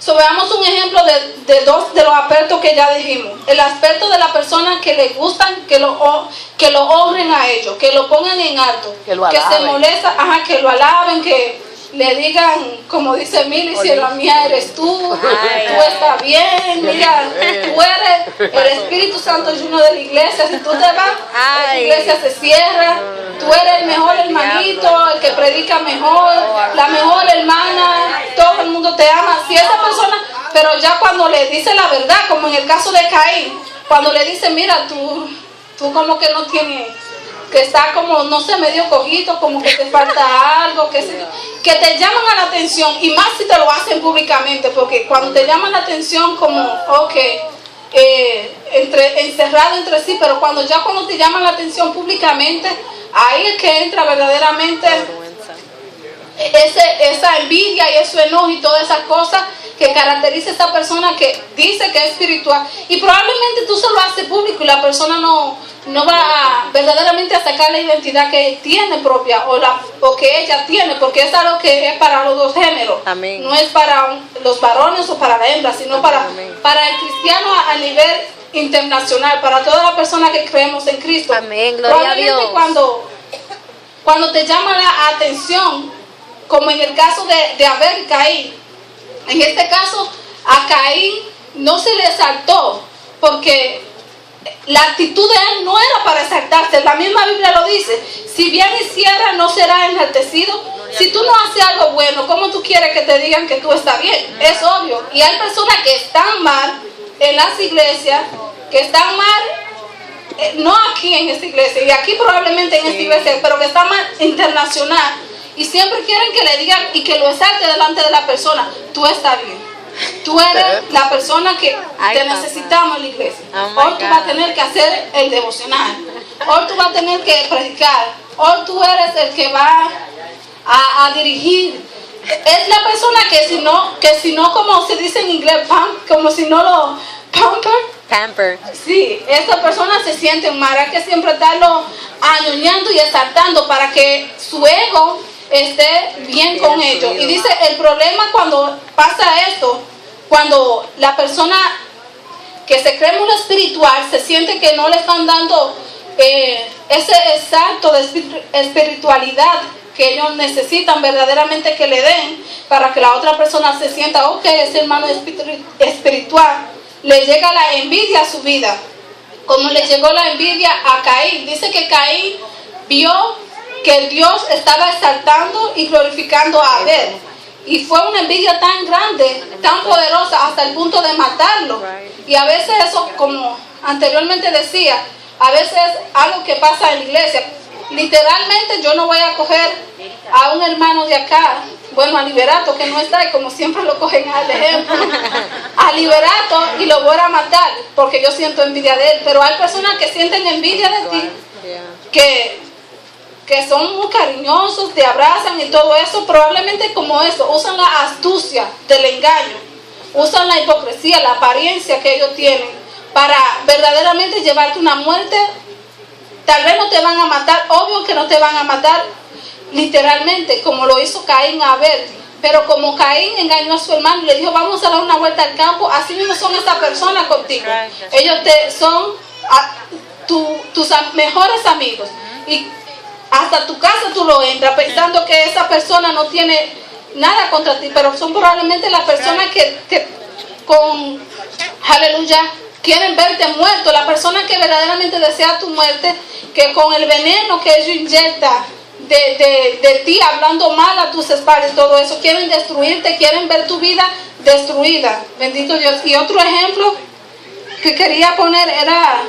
Veamos un ejemplo de dos de los aspectos que ya dijimos. El aspecto de la persona que le gustan que lo honren a ellos, que lo pongan en alto, Que lo se alaben. molesta, que lo alaben, que le digan, como dice Mili, si la mía eres tú, Ay. tú estás bien, mira, tú eres el Espíritu Santo y uno de la iglesia. Si tú te vas, la Ay. iglesia se cierra. Tú eres el mejor hermanito, el que predica mejor, la mejor hermana, todo el mundo te ama. Si esa persona, pero ya cuando le dice la verdad, como en el caso de Caín, cuando le dice, mira, tú como que no tienes, que está como, no sé, medio cojito, como que te falta algo, que te llaman a la atención, y más si te lo hacen públicamente, porque cuando te llaman la atención como, encerrado entre sí, pero cuando te llaman la atención públicamente, ahí es que entra verdaderamente esa envidia y ese enojo y todas esas cosas que caracteriza a esa persona que dice que es espiritual, y probablemente tú se lo haces público y la persona no va verdaderamente a sacar la identidad que tiene propia o que ella tiene, porque es algo que es para los dos géneros. Amén. No es para los varones o para la hembra, sino para el cristiano a nivel internacional, para todas las personas que creemos en Cristo. Amén, gloria a Dios. Cuando te llama la atención, como en el caso de Abel y Caín, en este caso a Caín no se le exaltó, porque la actitud de él no era para exaltarse. La misma Biblia lo dice, si bien hiciera no será enaltecido. Si tú no haces algo bueno, ¿cómo tú quieres que te digan que tú estás bien? Es obvio. Y hay personas que están mal en las iglesias, que están mal, no aquí en esta iglesia, y aquí probablemente en esta iglesia, pero que están mal internacional, y siempre quieren que le digan y que lo exalte delante de la persona. Tú estás bien, tú eres la persona que Ay, te papá. necesitamos en la iglesia. Oh, my Hoy tú vas a God. tener que hacer el devocional, hoy tú vas a tener que predicar, hoy tú eres el que va a dirigir. Es la persona que si no como se dice en inglés, como si no lo Pamper. sí, esta persona se siente mal. Hay que siempre estarlo añoñando y exaltando para que su ego esté bien con ellos. Y dice, el problema cuando pasa esto, cuando la persona que se cree muy espiritual, se siente que no le están dando ese salto de espiritualidad que ellos necesitan verdaderamente que le den para que la otra persona se sienta, ok, ese hermano espiritual. Le llega la envidia a su vida, como le llegó la envidia a Caín. Dice que Caín vio que Dios estaba exaltando y glorificando a Abel. Y fue una envidia tan grande, tan poderosa, hasta el punto de matarlo. Y a veces eso, como anteriormente decía, a veces es algo que pasa en la iglesia. Literalmente yo no voy a coger a un hermano de acá, bueno, a Liberato, que no está, y como siempre lo cogen al ejemplo, a Liberato, y lo voy a matar, porque yo siento envidia de él. Pero hay personas que sienten envidia de ti, que son muy cariñosos, te abrazan y todo eso, probablemente como eso, usan la astucia del engaño, usan la hipocresía, la apariencia que ellos tienen, para verdaderamente llevarte una muerte. Tal vez no te van a matar, obvio que no te van a matar literalmente, como lo hizo Caín a Abel. Pero como Caín engañó a su hermano y le dijo, vamos a dar una vuelta al campo, así mismo son estas personas contigo. Ellos son tus mejores amigos. Y hasta tu casa tú lo entras pensando que esa persona no tiene nada contra ti, pero son probablemente las personas que con, aleluya, quieren verte muerto, la persona que verdaderamente desea tu muerte, que con el veneno que ellos inyectan de ti, hablando mal a tus espaldas y todo eso, quieren destruirte, quieren ver tu vida destruida. Bendito Dios. Y otro ejemplo que quería poner era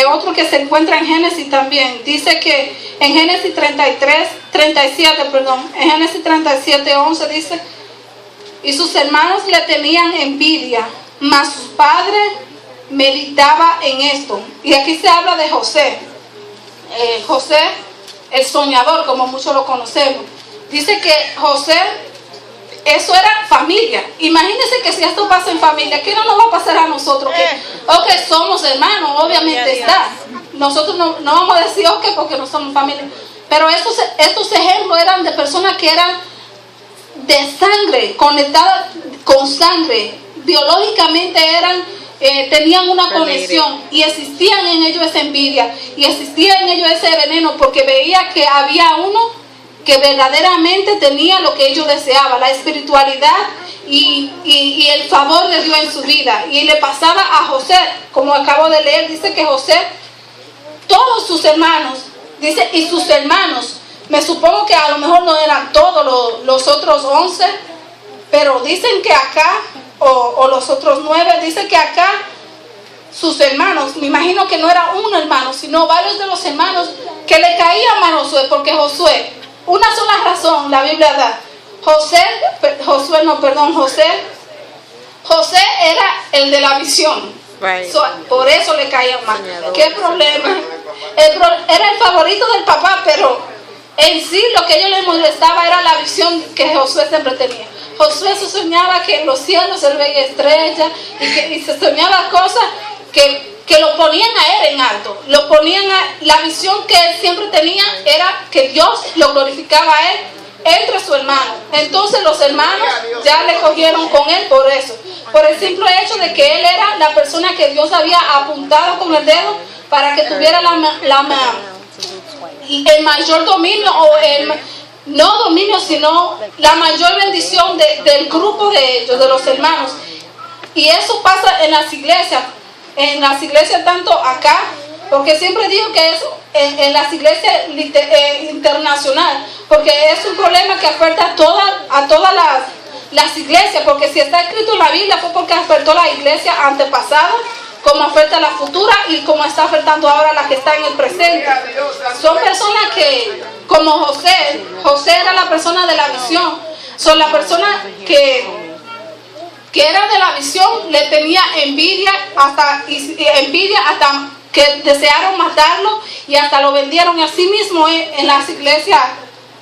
otro que se encuentra en Génesis también. Dice que en Génesis 37, en Génesis 37:11 dice, y sus hermanos le tenían envidia, mas su padre meditaba en esto. Y aquí se habla de José. José, el soñador, como muchos lo conocemos. Dice que José, eso era familia. Imagínense que si esto pasa en familia, ¿qué no nos va a pasar a nosotros? Que somos hermanos, obviamente está. Nosotros no vamos a decir ok porque no somos familia. Pero estos ejemplos eran de personas que eran de sangre, conectadas con sangre. Biológicamente tenían una conexión y existían en ellos esa envidia y existía en ellos ese veneno, porque veía que había uno que verdaderamente tenía lo que ellos deseaban, la espiritualidad y el favor de Dios en su vida. Y le pasaba a José, como acabo de leer, dice que José, todos sus hermanos, dice, y sus hermanos, me supongo que a lo mejor no eran todos los otros 11, pero dicen que acá, o los otros 9, dice que acá sus hermanos, me imagino que no era un hermano, sino varios de los hermanos que le caían a Josué, porque Josué, una sola razón la Biblia da, José era el de la visión, por eso le caían mal. ¿Qué problema? Era el favorito del papá, pero en sí lo que a ellos les molestaba era la visión que Josué siempre tenía. Josué se soñaba que en los cielos él veía estrellas y se soñaba cosas que lo ponían a él en alto. La visión que él siempre tenía era que Dios lo glorificaba a él entre su hermano. Entonces los hermanos ya le cogieron con él por eso. Por el simple hecho de que él era la persona que Dios había apuntado con el dedo para que tuviera el mayor dominio, no dominio, sino la mayor bendición del grupo de ellos, de los hermanos. Y eso pasa en las iglesias tanto acá, porque siempre digo que es en las iglesias internacionales, porque es un problema que afecta a todas las iglesias, porque si está escrito en la Biblia fue porque afectó la iglesia antepasada, como afecta a la futura y como está afectando ahora a la que está en el presente. Son personas que, como José era la persona de la visión, son las personas que era de la visión, le tenía envidia hasta que desearon matarlo y hasta lo vendieron. Y así mismo en las iglesias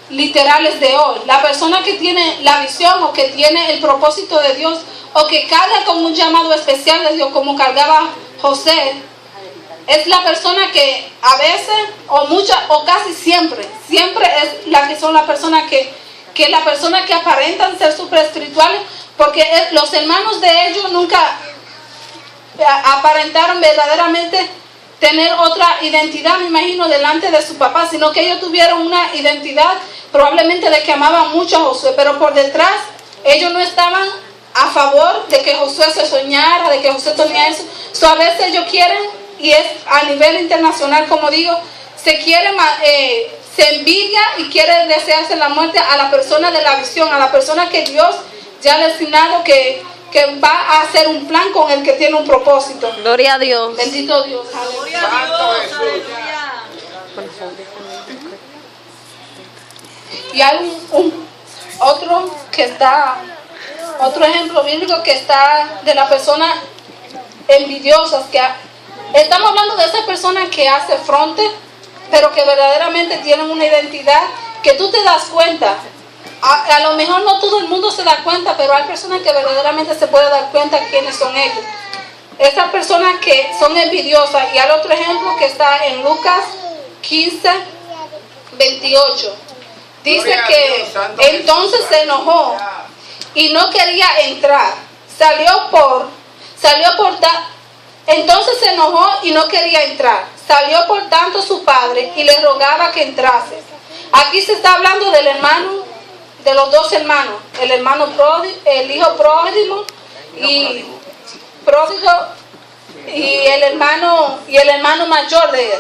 literales de hoy, la persona que tiene la visión o que tiene el propósito de Dios o que carga con un llamado especial de Dios, como cargaba José, es la persona que a veces o casi siempre es la que son las personas que la persona que aparentan ser super espirituales, porque los hermanos de ellos nunca aparentaron verdaderamente tener otra identidad, me imagino, delante de su papá, sino que ellos tuvieron una identidad probablemente de que amaban mucho a Josué, pero por detrás ellos no estaban a favor de que Josué se soñara, de que Josué tenía eso. A veces ellos quieren, y es a nivel internacional, como digo, se envidia y quiere desearse la muerte a la persona de la visión, a la persona que Dios ya le ha asignado que va a hacer un plan con el que tiene un propósito. Gloria a Dios. Bendito Dios. Gloria a Santo Dios, Jesús. aleluya. Y hay otro ejemplo bíblico que está de la persona envidiosas, que estamos hablando de esa persona que hace fronte, pero que verdaderamente tienen una identidad que tú te das cuenta. A lo mejor no todo el mundo se da cuenta, pero hay personas que verdaderamente se puede dar cuenta quiénes son ellos. Esas personas que son envidiosas. Y hay otro ejemplo que está en Lucas 15, 28. Dice que entonces se enojó y no quería entrar. Entonces se enojó y no quería entrar. Salió por tanto su padre y le rogaba que entrase. Aquí se está hablando del hermano, de los dos hermanos, el hijo pródigo y el hermano mayor de él.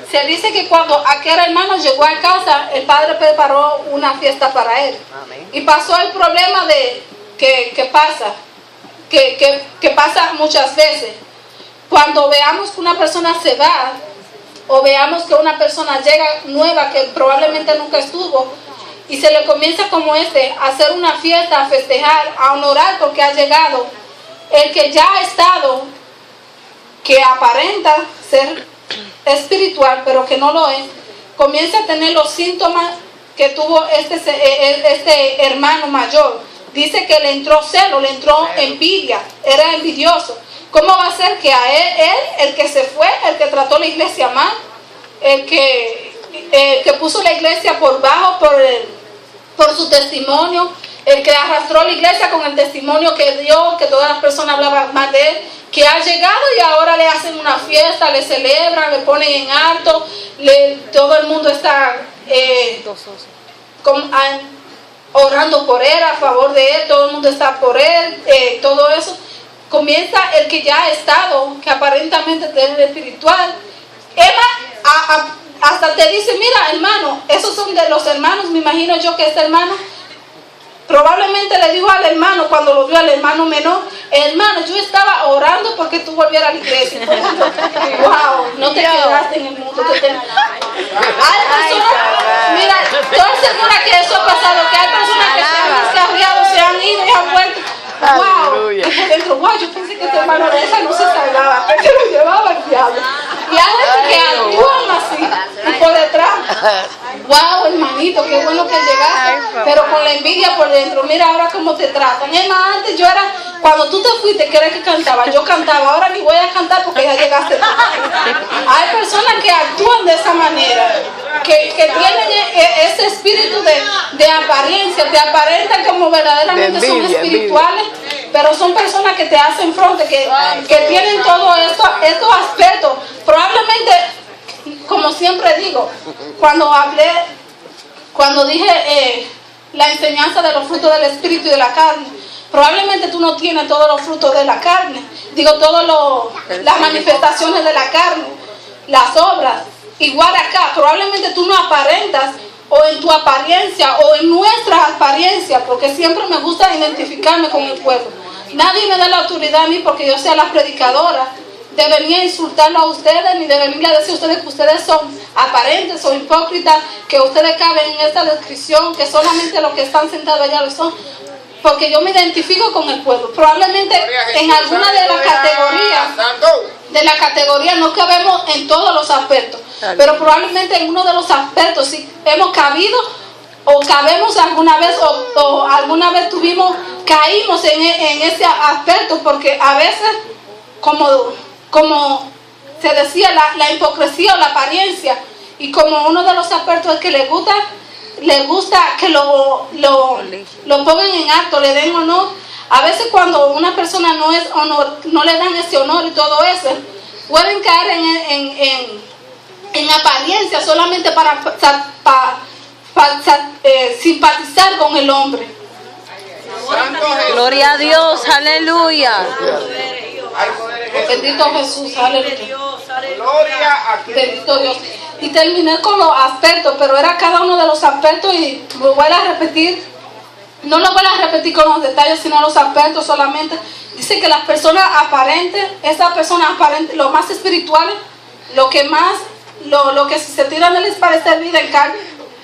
Se dice que cuando aquel hermano llegó a casa, el padre preparó una fiesta para él. Y pasó el problema de que pasa muchas veces. Cuando veamos que una persona se va, o veamos que una persona llega nueva que probablemente nunca estuvo, y se le comienza como a hacer una fiesta, a festejar, a honorar porque ha llegado, el que ya ha estado, que aparenta ser espiritual pero que no lo es, comienza a tener los síntomas que tuvo este hermano mayor. Dice que le entró celo, le entró envidia, era envidioso. ¿Cómo va a ser que a él, el que se fue, el que trató la iglesia mal, el que puso la iglesia por bajo por su testimonio, el que arrastró la iglesia con el testimonio que dio, que todas las personas hablaban mal de él, que ha llegado y ahora le hacen una fiesta, le celebran, le ponen en alto, todo el mundo está orando por él, a favor de él, todo el mundo está por él, todo eso. Comienza el que ya ha estado, que aparentemente es espiritual. Hasta te dice, mira hermano, esos son de los hermanos, me imagino yo que este hermano probablemente le dijo al hermano, cuando lo vio al hermano menor, hermano, yo estaba orando porque tú volvieras a la iglesia. Wow, no te quedaste en el mundo. Hay personas, mira, estoy segura que eso ha pasado, que hay personas que se han descarriado, se han ido y han vuelto. Wow, y por dentro, wow, yo pensé que este hermano de esa no se salvaba, que se lo llevaba al diablo. Y hay veces que actúan así, y por detrás, wow, hermanito, qué bueno que llegaste, pero con la envidia por dentro, mira ahora cómo te tratan. Es más, antes yo era, cuando tú te fuiste, ¿qué era que cantaba? Yo cantaba, ahora ni voy a cantar porque ya llegaste tú. Hay personas que actúan de esa manera, que tienen ese espíritu de apariencia, te aparentan como verdaderamente son espirituales, pero son personas que te hacen fronte, que tienen todo estos aspectos. Probablemente, como siempre digo, cuando dije la enseñanza de los frutos del espíritu y de la carne, probablemente tú no tienes todos los frutos de la carne, digo todas las manifestaciones de la carne, las obras. Igual acá, probablemente tú no aparentas, o en tu apariencia, o en nuestra apariencia, porque siempre me gusta identificarme con el pueblo. Nadie me da la autoridad a mí porque yo sea la predicadora de venir a insultarlo a ustedes, ni de venir a decir a ustedes que ustedes son aparentes o hipócritas, que ustedes caben en esta descripción, que solamente los que están sentados allá lo son. Porque yo me identifico con el pueblo. Probablemente en alguna de las categorías no cabemos en todos los aspectos, pero probablemente en uno de los aspectos sí hemos cabido o cabemos alguna vez o alguna vez caímos en ese aspecto, porque a veces como se decía la hipocresía o la apariencia, y como uno de los aspectos es que le gusta que lo pongan en alto, le den honor A veces cuando una persona no es honor, no le dan ese honor y todo eso, pueden caer en apariencia solamente para simpatizar con el hombre. Gloria a Dios, aleluya. Santo eres Dios. Hay poder en eso. Bendito Jesús, Eres aleluya. Dios, aleluya. Gloria a quien Bendito Dios. Y terminé con los aspectos, pero era cada uno de los aspectos y lo voy a repetir. No lo voy a repetir con los detalles, sino los aspectos solamente. Dice que las personas aparentes, esas personas aparentes, los más espirituales, lo que más, lo que se tiran les parece vida en carne,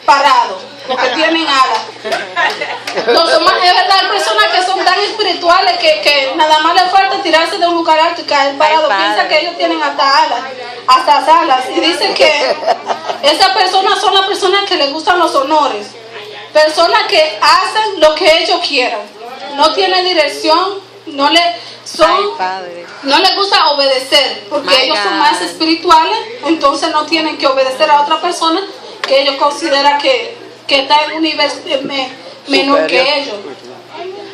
parado, porque tienen alas. No, son más, es verdad, hay personas que son tan espirituales que nada más les falta tirarse de un lugar alto y caer parado. Ay, Piensa Padre. que ellos tienen hasta alas, hasta alas. Y dicen que esas personas son las personas que les gustan los honores. Personas que hacen lo que ellos quieran. No tienen dirección, no les gusta obedecer, porque My ellos son God. más espirituales, entonces no tienen que obedecer a otra persona que ellos consideran que está en un nivel menor que ellos.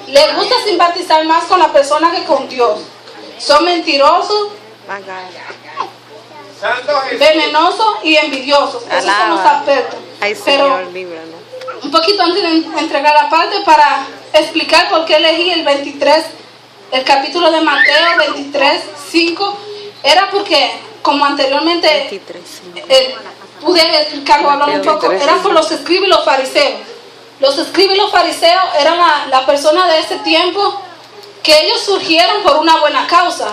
Les gusta simpatizar más con la persona que con Dios. Son mentirosos, Santo Jesús. venenosos y envidiosos. Esos son los Alaba. aspectos. Ay, Pero Señor, líbranos. un poquito antes de entregar la parte para explicar por qué elegí el 23, el capítulo de Mateo 23, 5, era porque, como anteriormente 23. pude explicarlo, hablar un poco, era por los escribas y los fariseos. Los escribas y los fariseos eran la persona de ese tiempo que ellos surgieron por una buena causa,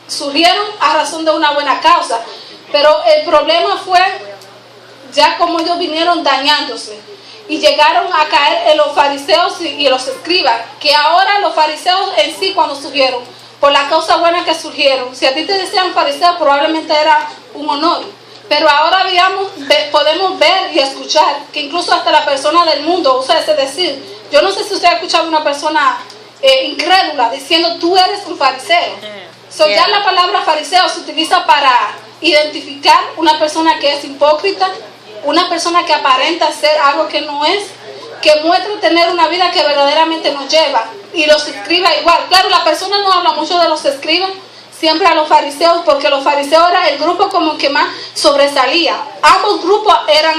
surgieron a razón de una buena causa, pero el problema fue ya como ellos vinieron dañándose y llegaron a caer en los fariseos y los escribas, que ahora los fariseos en sí cuando surgieron, por la causa buena que surgieron, si a ti te decían fariseo probablemente era un honor, pero ahora podemos ver y escuchar que incluso hasta la persona del mundo usa ese decir. Yo no sé si usted ha escuchado a una persona incrédula diciendo tú eres un fariseo. Ya la palabra fariseo se utiliza para identificar una persona que es hipócrita, una persona que aparenta ser algo que no es, que muestra tener una vida que verdaderamente no lleva. Y los escribas igual. Claro, la persona no habla mucho de los escribas, siempre a los fariseos, porque los fariseos era el grupo como que más sobresalía. Ambos grupos eran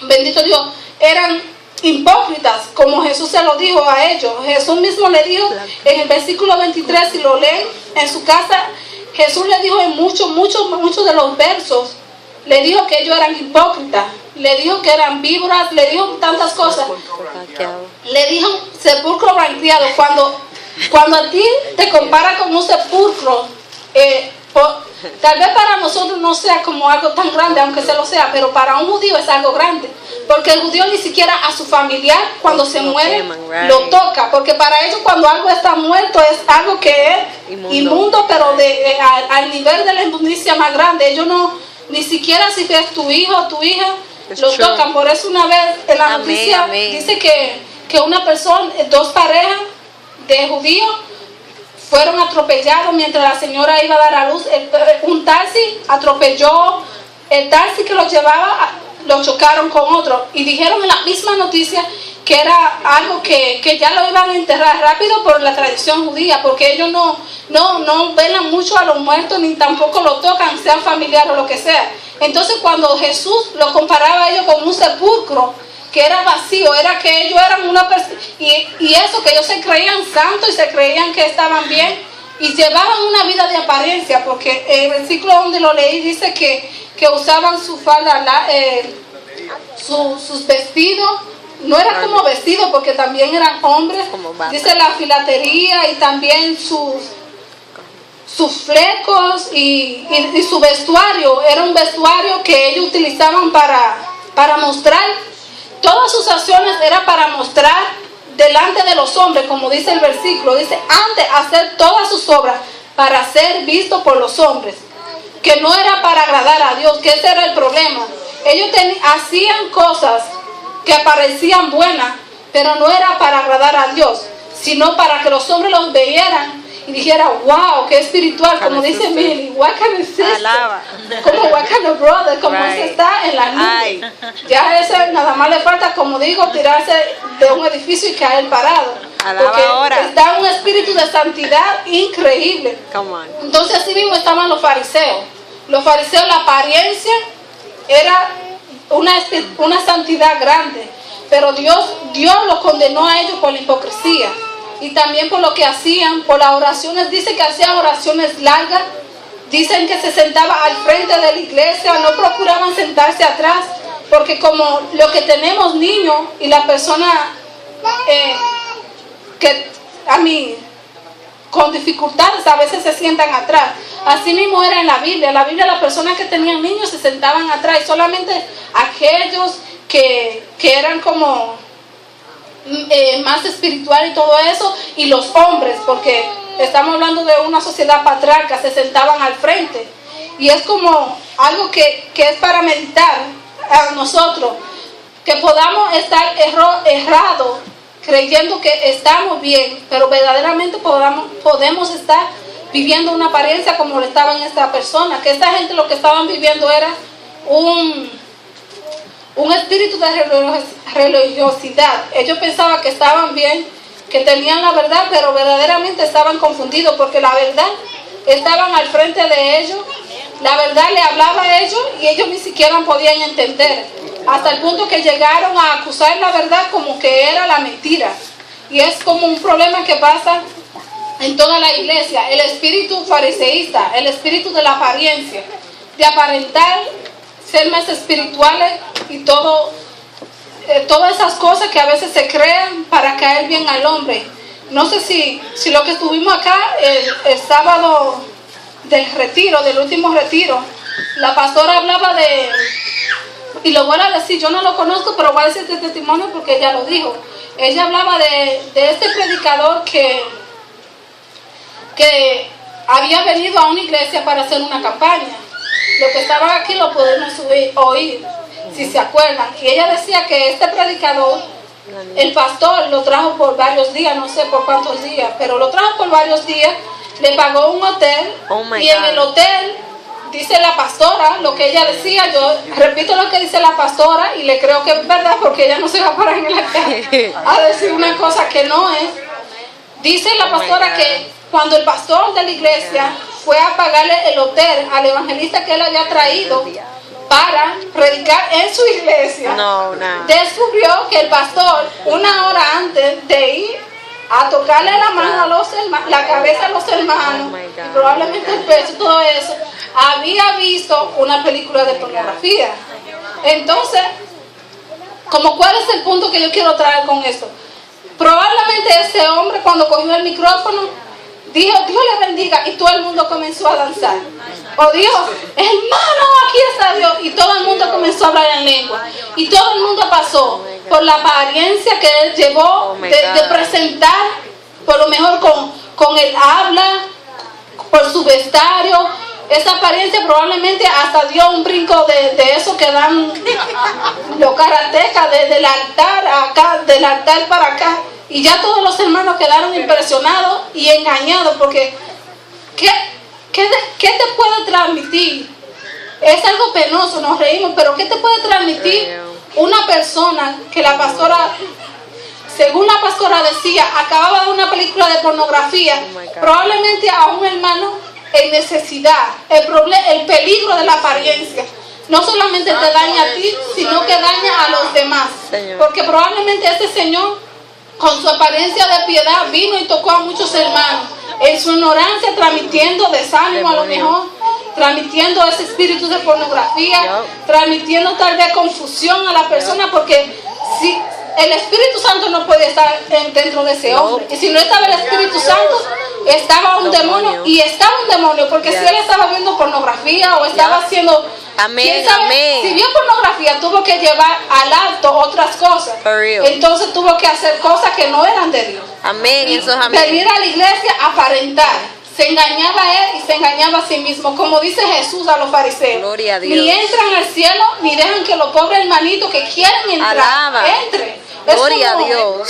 bendito Dios, eran hipócritas, como Jesús se lo dijo a ellos. Jesús mismo le dijo en el versículo 23, si lo leen en su casa, Jesús le dijo en muchos de los versos, le dijo que ellos eran hipócritas, le dijo que eran víboras, le dijo tantas cosas, le dijo sepulcro blanqueado. Cuando a ti te compara con un sepulcro, tal vez para nosotros no sea como algo tan grande, aunque se lo sea, pero para un judío es algo grande, porque el judío ni siquiera a su familiar cuando se muere lo toca, porque para ellos cuando algo está muerto es algo que es inmundo, pero al nivel de la inmundicia más grande. Ellos no, ni siquiera si es tu hijo o tu hija, lo tocan. Por eso una vez en la noticia dice que una persona, dos parejas de judíos fueron atropellados mientras la señora iba a dar a luz. Un taxi atropelló el taxi que lo llevaba, lo chocaron con otro y dijeron en la misma noticia que era algo que ya lo iban a enterrar rápido por la tradición judía, porque ellos no velan mucho a los muertos ni tampoco lo tocan, sean familiares o lo que sea. Entonces cuando Jesús lo comparaba a ellos con un sepulcro que era vacío, era que ellos eran una persona, y eso, que ellos se creían santos y se creían que estaban bien y llevaban una vida de apariencia, porque el versículo donde lo leí dice que usaban su falda, sus vestidos, no era como vestidos porque también eran hombres, dice la filatería y también sus flecos y su vestuario, era un vestuario que ellos utilizaban para mostrar. Todas sus acciones eran para mostrar delante de los hombres, como dice el versículo, dice, antes hacer todas sus obras para ser visto por los hombres, que no era para agradar a Dios, que ese era el problema. Ellos hacían cosas que parecían buenas, pero no era para agradar a Dios, sino para que los hombres los vieran y dijeran, wow, qué espiritual, como dice Milly, what kind of sister, como what kind of brother, como ese está en la nube. Ya ese nada más le falta, como digo, tirarse de un edificio y caer parado. Alaba porque ahora. está un espíritu de santidad increíble. Come on. Entonces así mismo estaban los fariseos. Los fariseos, la apariencia era una santidad grande, pero Dios los condenó a ellos por la hipocresía y también por lo que hacían, por las oraciones. Dice que hacían oraciones largas, dicen que se sentaban al frente de la iglesia, no procuraban sentarse atrás, porque como lo que tenemos niños y la persona con dificultades a veces se sientan atrás. Así mismo era en la Biblia. En la Biblia las personas que tenían niños se sentaban atrás y solamente aquellos que eran como más espiritual y todo eso, y los hombres, porque estamos hablando de una sociedad patriarcal, se sentaban al frente. Y es como algo que es para meditar a nosotros, que podamos estar errados creyendo que estamos bien, pero verdaderamente podemos estar viviendo una apariencia como lo estaba en esta persona, que esta gente lo que estaban viviendo era un espíritu de religiosidad. Ellos pensaban que estaban bien, que tenían la verdad, pero verdaderamente estaban confundidos, porque la verdad estaban al frente de ellos, la verdad le hablaba a ellos y ellos ni siquiera podían entender, hasta el punto que llegaron a acusar la verdad como que era la mentira. Y es como un problema que pasa en toda la iglesia, el espíritu fariseísta, el espíritu de la apariencia, de aparentar ser más espirituales y todas esas cosas que a veces se crean para caer bien al hombre. No sé si lo que estuvimos acá el sábado del retiro, del último retiro, la pastora hablaba de, y lo voy a decir, yo no lo conozco, pero voy a decir este testimonio porque ella lo dijo. Ella hablaba de este predicador que había venido a una iglesia para hacer una campaña. Lo que estaban aquí lo podemos oír, si se acuerdan. Y ella decía que este predicador, el pastor lo trajo por varios días, no sé por cuántos días, pero lo trajo por varios días, le pagó un hotel, y en el hotel, dice la pastora, lo que ella decía, yo repito lo que dice la pastora y le creo que es verdad, porque ella no se va a parar en el altar a decir una cosa que no es. Dice la pastora que cuando el pastor de la iglesia fue a pagarle el hotel al evangelista que él había traído para predicar en su iglesia, descubrió que el pastor, una hora antes de ir a tocarle la mano a los hermanos, la cabeza a los hermanos, y probablemente el pecho, todo eso, había visto una película de pornografía. Entonces, ¿cuál es el punto que yo quiero traer con esto? Probablemente ese hombre, cuando cogió el micrófono, dijo, Dios le bendiga, y todo el mundo comenzó a danzar. O dijo, hermano, aquí está Dios, y todo el mundo comenzó a hablar en lengua. Y todo el mundo pasó por la apariencia que él llevó de presentar, por lo mejor con el habla, por su vestuario. Esa apariencia probablemente hasta dio un brinco de eso que dan los karatecas, del altar acá, del altar para acá. Y ya todos los hermanos quedaron impresionados y engañados, porque ¿qué te puede transmitir? Es algo penoso, nos reímos, pero ¿qué te puede transmitir una persona que la pastora, según la pastora decía, acababa de una película de pornografía? Probablemente a un hermano en necesidad, el peligro de la apariencia no solamente te daña a ti, sino que daña a los demás, porque probablemente este señor con su apariencia de piedad vino y tocó a muchos hermanos en su ignorancia, transmitiendo desánimo a lo mejor, transmitiendo ese espíritu de pornografía, transmitiendo tal vez confusión a la persona, porque si el Espíritu Santo no podía estar dentro de ese hombre, y si no estaba el Espíritu Santo, estaba un demonio, y estaba un demonio, porque si él estaba viendo pornografía o estaba haciendo, amén, si vio pornografía, tuvo que llevar al alto otras cosas, entonces tuvo que hacer cosas que no eran de Dios. Amén, y eso es amén. venir a la iglesia a aparentar. Se engañaba a él y se engañaba a sí mismo, como dice Jesús a los fariseos. Gloria a Dios. Ni entran al cielo, ni dejan que los pobres hermanitos que quieren entrar, entren. Gloria a Dios.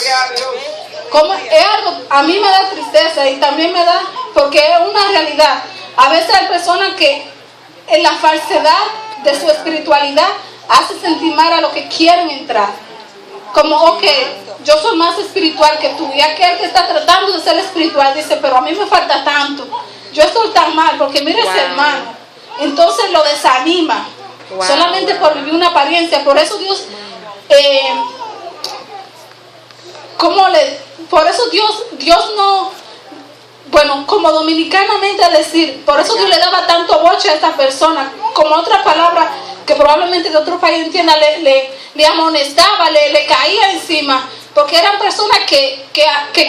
Como es algo, a mí me da tristeza y también me da, porque es una realidad. A veces hay personas que en la falsedad de su espiritualidad hace sentir mal a los que quieren entrar. Como, yo soy más espiritual que tú. Y aquel que está tratando de ser espiritual dice, pero a mí me falta tanto. Yo estoy tan mal, porque mira ese hermano. Entonces lo desanima. Solamente por vivir una apariencia. Por eso Dios, por eso Dios no, bueno, como dominicanamente decir, por eso Dios le daba tanto boche a esta persona, como otra palabra que probablemente de otro país entienda, le amonestaba, le caía encima, porque eran personas que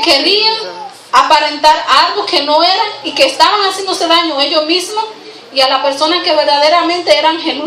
querían aparentar algo que no eran y que estaban haciéndose daño a ellos mismos y a las personas que verdaderamente eran genuinas.